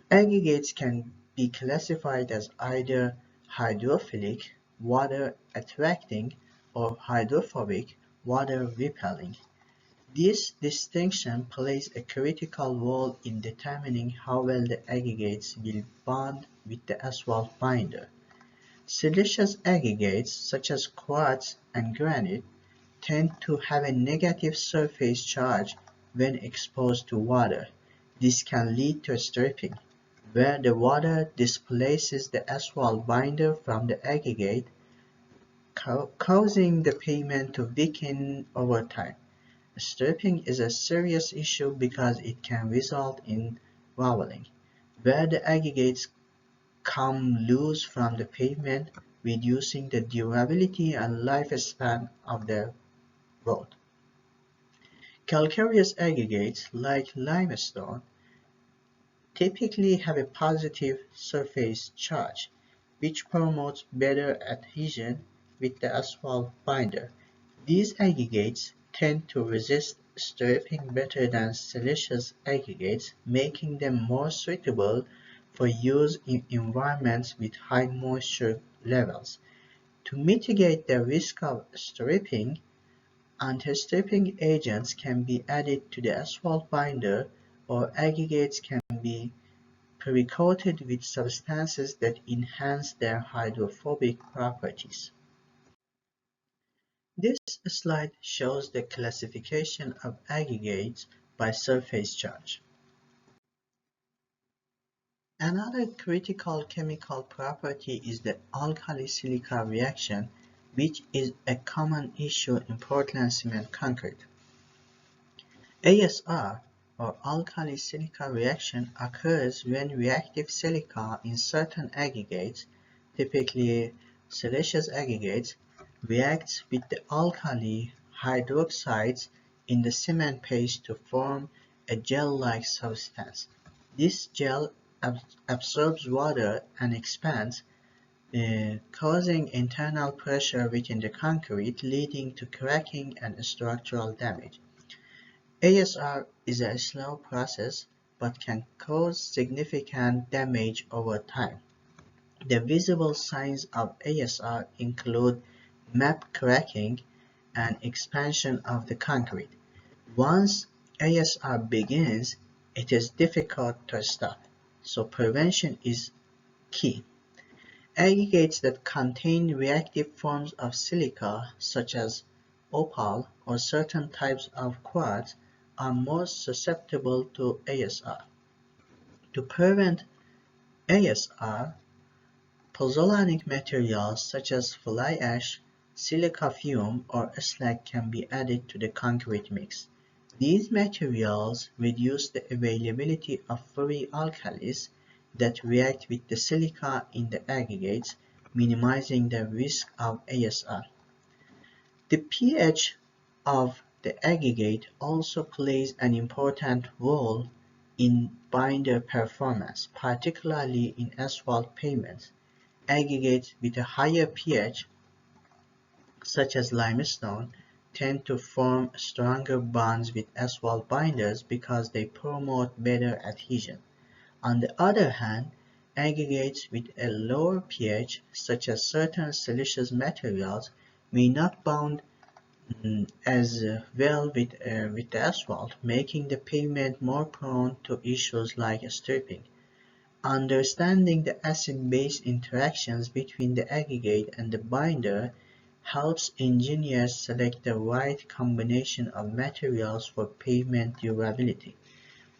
Aggregates can be classified as either hydrophilic, water-attracting, or hydrophobic, water-repelling. This distinction plays a critical role in determining how well the aggregates will bond with the asphalt binder. Siliceous aggregates, such as quartz and granite, tend to have a negative surface charge when exposed to water. This can lead to stripping, where the water displaces the asphalt binder from the aggregate, causing the pavement to weaken over time. Stripping is a serious issue because it can result in wobbling, where the aggregates come loose from the pavement, reducing the durability and lifespan of the road. Calcareous aggregates, like limestone, typically have a positive surface charge, which promotes better adhesion with the asphalt binder. These aggregates tend to resist stripping better than siliceous aggregates, making them more suitable for use in environments with high moisture levels. To mitigate the risk of stripping, anti-stripping agents can be added to the asphalt binder, or aggregates can be pre-coated with substances that enhance their hydrophobic properties. This slide shows the classification of aggregates by surface charge. Another critical chemical property is the alkali-silica reaction, which is a common issue in Portland cement concrete. ASR, or alkali-silica reaction, occurs when reactive silica in certain aggregates, typically siliceous aggregates, reacts with the alkali hydroxides in the cement paste to form a gel-like substance. This gel absorbs water and expands, causing internal pressure within the concrete, leading to cracking and structural damage. ASR is a slow process but can cause significant damage over time. The visible signs of ASR include map cracking and expansion of the concrete. Once ASR begins, it is difficult to stop, so prevention is key. Aggregates that contain reactive forms of silica, such as opal or certain types of quartz, are most susceptible to ASR. To prevent ASR, pozzolanic materials such as fly ash, silica fume, or slag can be added to the concrete mix. These materials reduce the availability of free alkalis that react with the silica in the aggregates, minimizing the risk of ASR. The pH of the aggregate also plays an important role in binder performance, particularly in asphalt pavements. Aggregates with a higher pH, such as limestone, tend to form stronger bonds with asphalt binders because they promote better adhesion. On the other hand, aggregates with a lower pH, such as certain siliceous materials, may not bond as well with the asphalt, making the pavement more prone to issues like stripping. Understanding the acid-base interactions between the aggregate and the binder helps engineers select the right combination of materials for pavement durability.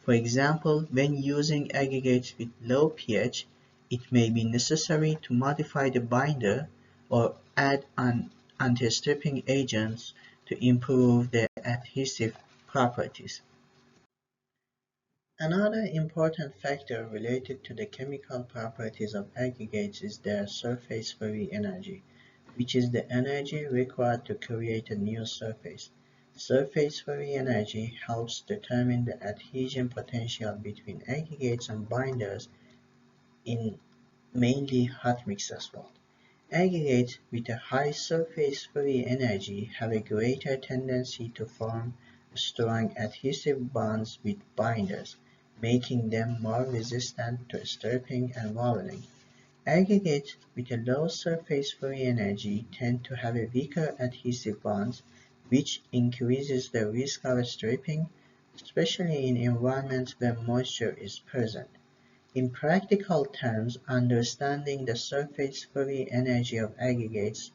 For example, when using aggregates with low pH, it may be necessary to modify the binder or add an anti-stripping agents to improve their adhesive properties. Another important factor related to the chemical properties of aggregates is their surface free energy, which is the energy required to create a new surface. Surface free energy helps determine the adhesion potential between aggregates and binders in mainly hot mix asphalt. Aggregates with a high surface free energy have a greater tendency to form strong adhesive bonds with binders, making them more resistant to stripping and wobbling. Aggregates with a low surface free energy tend to have a weaker adhesive bonds, which increases the risk of stripping, especially in environments where moisture is present. In practical terms, understanding the surface free energy of aggregates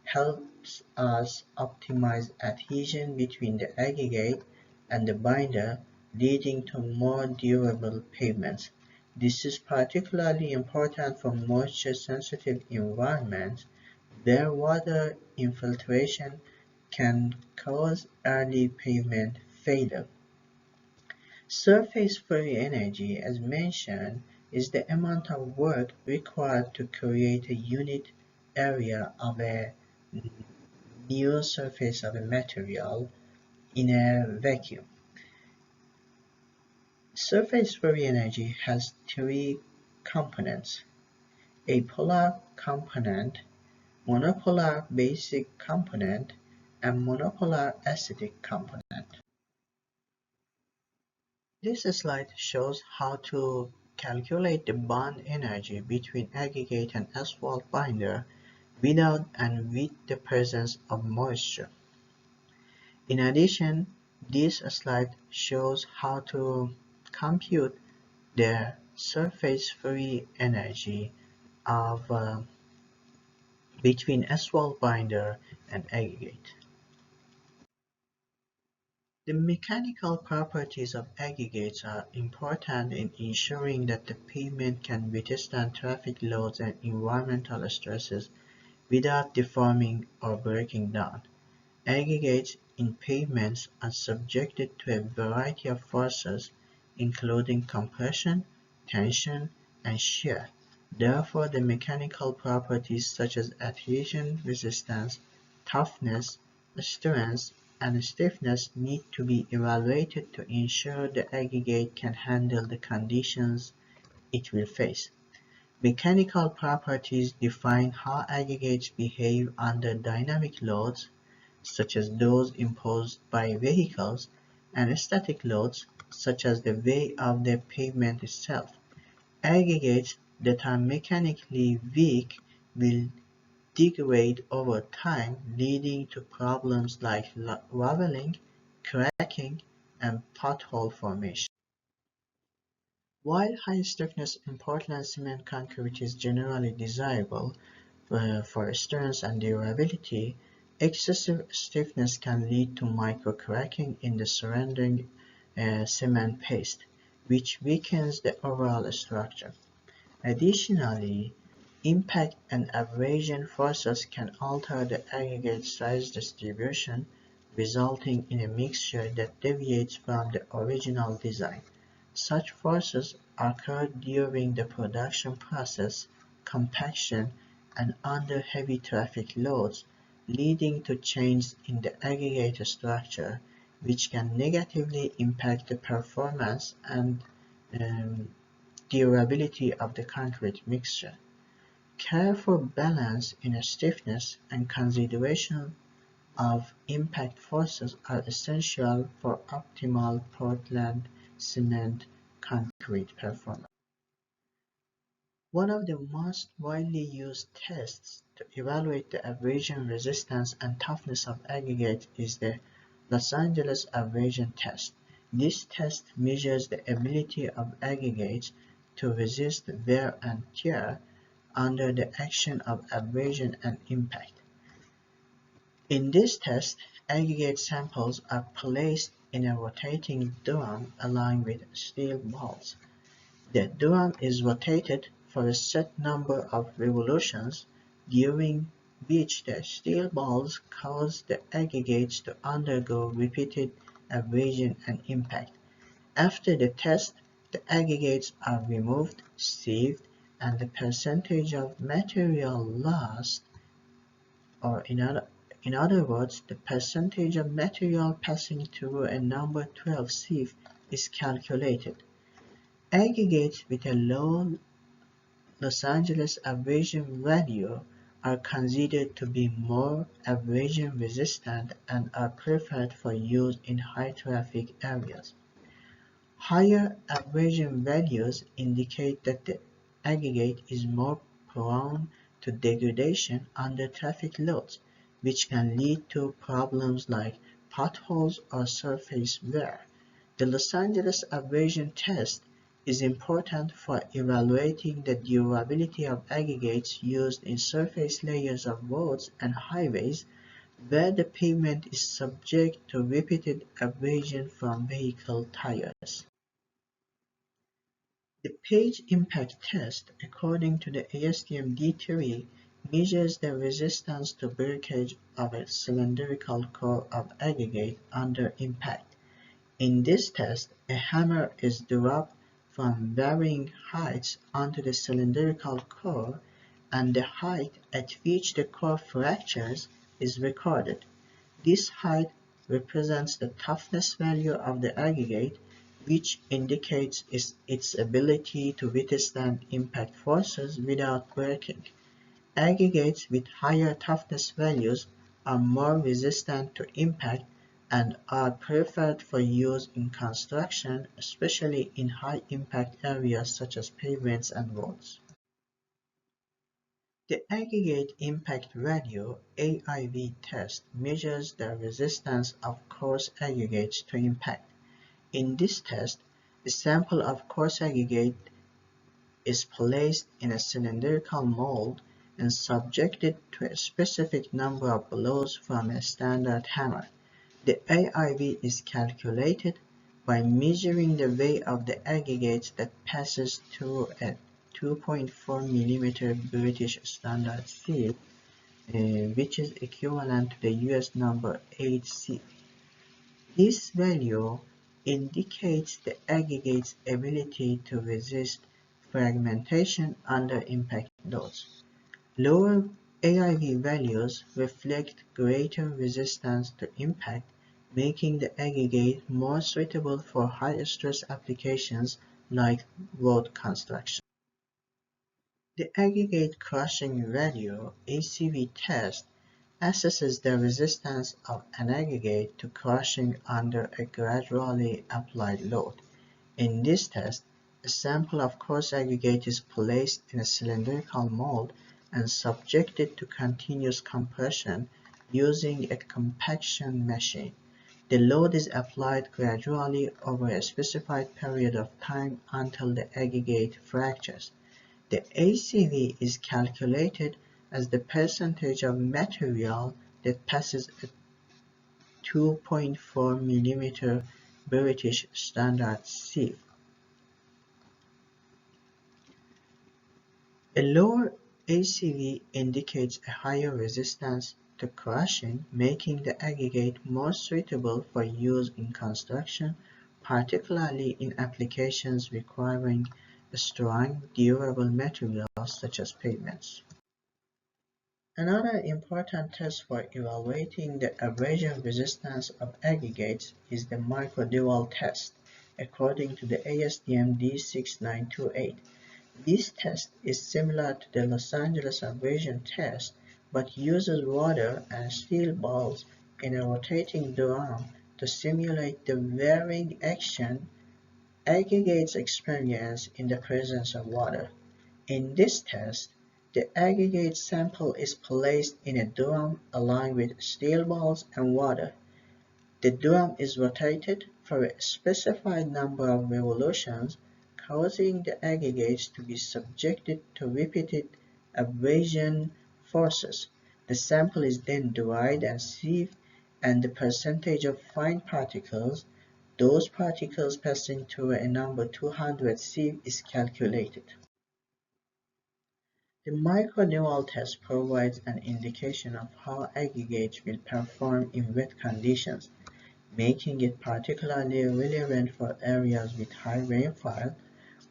helps us optimize adhesion between the aggregate and the binder, leading to more durable pavements. This is particularly important for moisture-sensitive environments where water infiltration can cause early pavement failure. Surface free energy, as mentioned, is the amount of work required to create a unit area of a new surface of a material in a vacuum. Surface free energy has three components: a polar component, monopolar basic component, and monopolar acidic component. This slide shows how to calculate the bond energy between aggregate and asphalt binder without and with the presence of moisture. In addition, this slide shows how to compute the surface free energy of between asphalt binder and aggregate. The mechanical properties of aggregates are important in ensuring that the pavement can withstand traffic loads and environmental stresses without deforming or breaking down. Aggregates in pavements are subjected to a variety of forces, including compression, tension, and shear. Therefore, the mechanical properties such as adhesion, resistance, toughness, strength, and stiffness need to be evaluated to ensure the aggregate can handle the conditions it will face. Mechanical properties define how aggregates behave under dynamic loads, such as those imposed by vehicles, and static loads, such as the weight of the pavement itself. Aggregates that are mechanically weak will degrade over time, leading to problems like leveling, cracking, and pothole formation. While high stiffness in Portland cement concrete is generally desirable for strength and durability, excessive stiffness can lead to micro-cracking in the surrounding cement paste, which weakens the overall structure. Additionally, impact and abrasion forces can alter the aggregate size distribution, resulting in a mixture that deviates from the original design. Such forces occur during the production process, compaction, and under heavy traffic loads, leading to changes in the aggregate structure, which can negatively impact the performance and um, durability of the concrete mixture. Careful balance in stiffness and consideration of impact forces are essential for optimal Portland cement concrete performance. One of the most widely used tests to evaluate the abrasion resistance and toughness of aggregate is the Los Angeles Abrasion Test. This test measures the ability of aggregates to resist wear and tear under the action of abrasion and impact. In this test, aggregate samples are placed in a rotating drum aligned with steel balls. The drum is rotated for a set number of revolutions, during which the steel balls cause the aggregates to undergo repeated abrasion and impact. After the test, the aggregates are removed, sieved, and the percentage of material lost, or in other words, the percentage of material passing through a number 12 sieve is calculated. Aggregates with a low Los Angeles abrasion value are considered to be more abrasion resistant and are preferred for use in high traffic areas. Higher abrasion values indicate that the aggregate is more prone to degradation under traffic loads, which can lead to problems like potholes or surface wear. The Los Angeles abrasion test is important for evaluating the durability of aggregates used in surface layers of roads and highways where the pavement is subject to repeated abrasion from vehicle tires. The page impact test, according to the ASTM D3, measures the resistance to breakage of a cylindrical core of aggregate under impact. In this test, a hammer is dropped from varying heights onto the cylindrical core, and the height at which the core fractures is recorded. This height represents the toughness value of the aggregate, which indicates its ability to withstand impact forces without breaking. Aggregates with higher toughness values are more resistant to impact and are preferred for use in construction, especially in high-impact areas such as pavements and roads. The aggregate impact value (AIV) test measures the resistance of coarse aggregates to impact. In this test, a sample of coarse aggregate is placed in a cylindrical mold and subjected to a specific number of blows from a standard hammer. The AIV is calculated by measuring the weight of the aggregate that passes through a 2.4 mm British standard sieve, which is equivalent to the US number 8 sieve. This value indicates the aggregate's ability to resist fragmentation under impact loads. Lower AIV values reflect greater resistance to impact, making the aggregate more suitable for high-stress applications like road construction. The aggregate crushing value (ACV) test assesses the resistance of an aggregate to crushing under a gradually applied load. In this test, a sample of coarse aggregate is placed in a cylindrical mold and subjected to continuous compression using a compaction machine. The load is applied gradually over a specified period of time until the aggregate fractures. The ACV is calculated as the percentage of material that passes a 2.4 mm British standard sieve. A lower ACV indicates a higher resistance to crushing, making the aggregate more suitable for use in construction, particularly in applications requiring strong, durable materials such as pavements. Another important test for evaluating the abrasion resistance of aggregates is the microdowel test, according to the ASTM D6928. This test is similar to the Los Angeles abrasion test, but uses water and steel balls in a rotating drum to simulate the varying action aggregates experience in the presence of water. In this test, the aggregate sample is placed in a drum along with steel balls and water. The drum is rotated for a specified number of revolutions, causing the aggregates to be subjected to repeated abrasion forces. The sample is then dried and sieved, and the percentage of fine particles, those particles passing through a number 200 sieve, is calculated. The microdowel test provides an indication of how aggregates will perform in wet conditions, making it particularly relevant for areas with high rainfall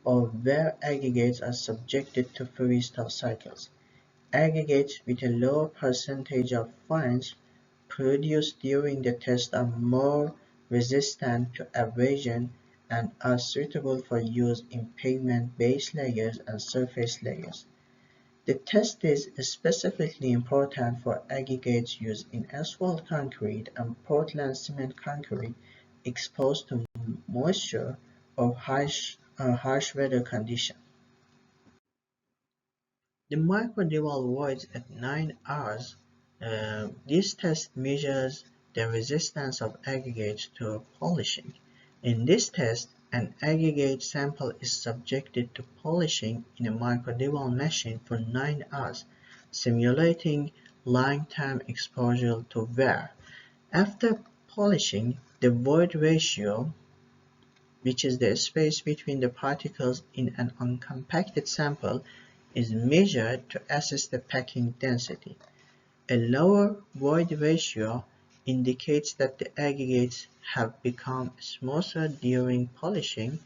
or where aggregates are subjected to freeze-thaw cycles. Aggregates with a lower percentage of fines produced during the test are more resistant to abrasion and are suitable for use in pavement base layers and surface layers. The test is specifically important for aggregates used in asphalt concrete and Portland cement concrete exposed to moisture or harsh weather conditions. The microdowel voids at 9 hours. This test measures the resistance of aggregates to polishing. In this test, an aggregate sample is subjected to polishing in a microdebel machine for 9 hours, simulating long-term exposure to wear. After polishing, the void ratio, which is the space between the particles in an uncompacted sample, is measured to assess the packing density. A lower void ratio indicates that the aggregates have become smoother during polishing,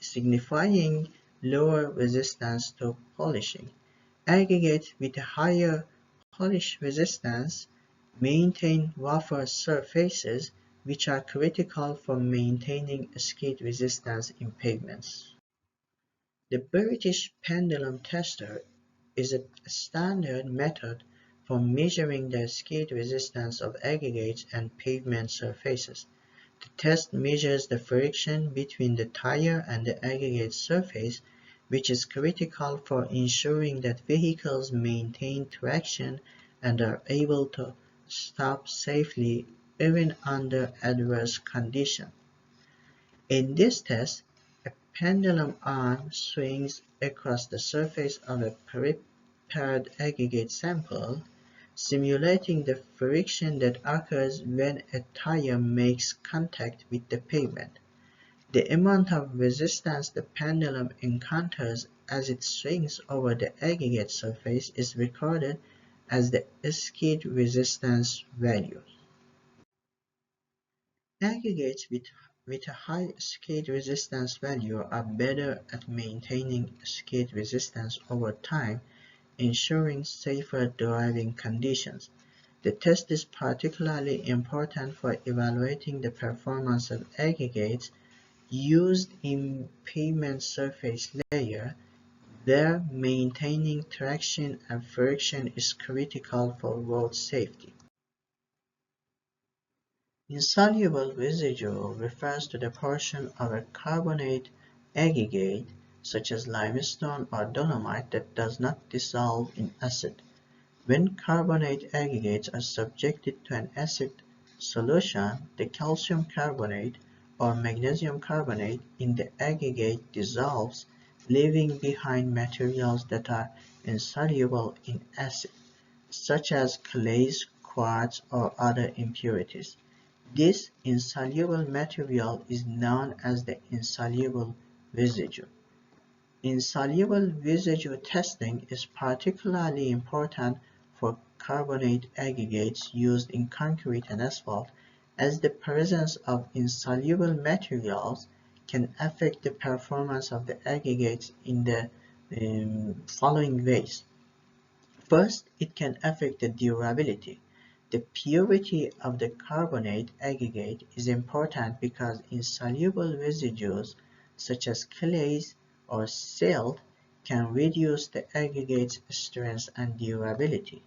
signifying lower resistance to polishing. Aggregates with a higher polish resistance maintain rougher surfaces, which are critical for maintaining skid resistance in pavements. The British pendulum tester is a standard method for measuring the skid resistance of aggregates and pavement surfaces. The test measures the friction between the tire and the aggregate surface, which is critical for ensuring that vehicles maintain traction and are able to stop safely even under adverse conditions. In this test, a pendulum arm swings across the surface of a prepared aggregate sample, simulating the friction that occurs when a tire makes contact with the pavement. The amount of resistance the pendulum encounters as it swings over the aggregate surface is recorded as the skid resistance value. Aggregates with a high skid resistance value are better at maintaining skid resistance over time, ensuring safer driving conditions. The test is particularly important for evaluating the performance of aggregates used in pavement surface layer, where maintaining traction and friction is critical for road safety. Insoluble residue refers to the portion of a carbonate aggregate, such as limestone or dolomite, that does not dissolve in acid. When carbonate aggregates are subjected to an acid solution, the calcium carbonate or magnesium carbonate in the aggregate dissolves, leaving behind materials that are insoluble in acid, such as clays, quartz, or other impurities. This insoluble material is known as the insoluble residue. Insoluble residue testing is particularly important for carbonate aggregates used in concrete and asphalt, as the presence of insoluble materials can affect the performance of the aggregates in the following ways. First, it can affect the durability. The purity of the carbonate aggregate is important because insoluble residues, such as clays or silt, can reduce the aggregate's strength and durability.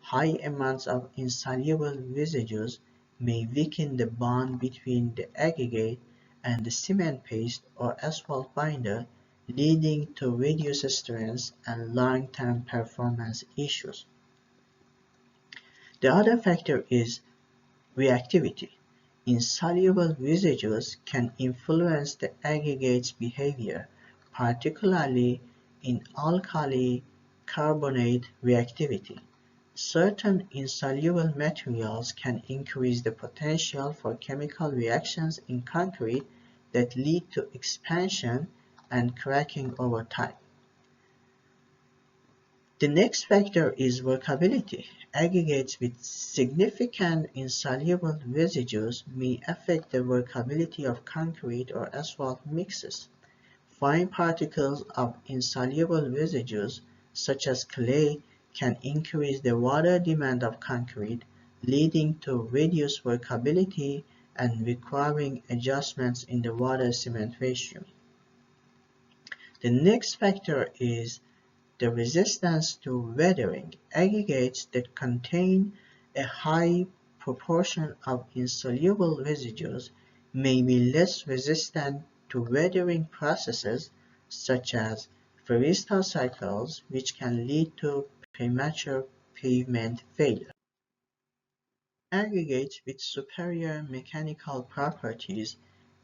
High amounts of insoluble residues may weaken the bond between the aggregate and the cement paste or asphalt binder, leading to reduced strength and long-term performance issues. The other factor is reactivity. Insoluble residues can influence the aggregate's behavior, particularly in alkali carbonate reactivity. Certain insoluble materials can increase the potential for chemical reactions in concrete that lead to expansion and cracking over time. The next factor is workability. Aggregates with significant insoluble residues may affect the workability of concrete or asphalt mixes. Fine particles of insoluble residues, such as clay, can increase the water demand of concrete, leading to reduced workability and requiring adjustments in the water-cement ratio. The next factor is the resistance to weathering. Aggregates that contain a high proportion of insoluble residues may be less resistant to weathering processes such as Firestone cycles, which can lead to premature pavement failure. Aggregates with superior mechanical properties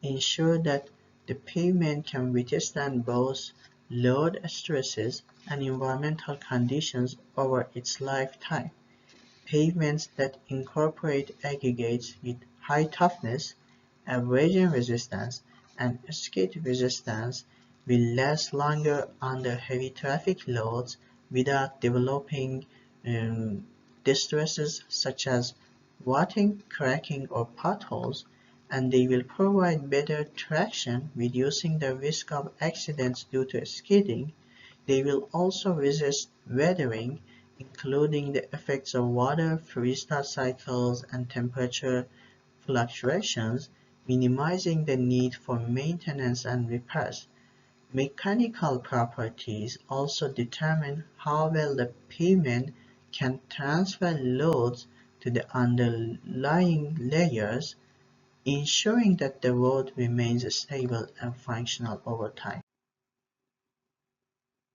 ensure that the pavement can withstand both load stresses and environmental conditions over its lifetime. Pavements that incorporate aggregates with high toughness, abrasion resistance, and skid resistance will last longer under heavy traffic loads without developing um, distresses such as rotting, cracking, or potholes, and they will provide better traction, reducing the risk of accidents due to skidding. They will also resist weathering, including the effects of water, freeze-thaw cycles, and temperature fluctuations, minimizing the need for maintenance and repairs. Mechanical properties also determine how well the pavement can transfer loads to the underlying layers, ensuring that the road remains stable and functional over time.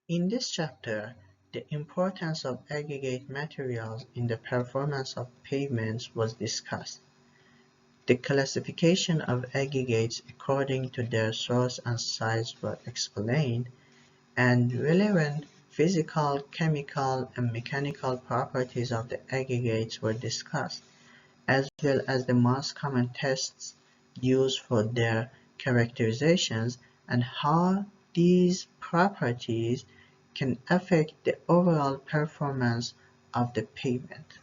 In this chapter, the importance of aggregate materials in the performance of pavements was discussed. The classification of aggregates according to their source and size were explained, and relevant physical, chemical, and mechanical properties of the aggregates were discussed, as well as the most common tests used for their characterizations and how these properties can affect the overall performance of the pavement.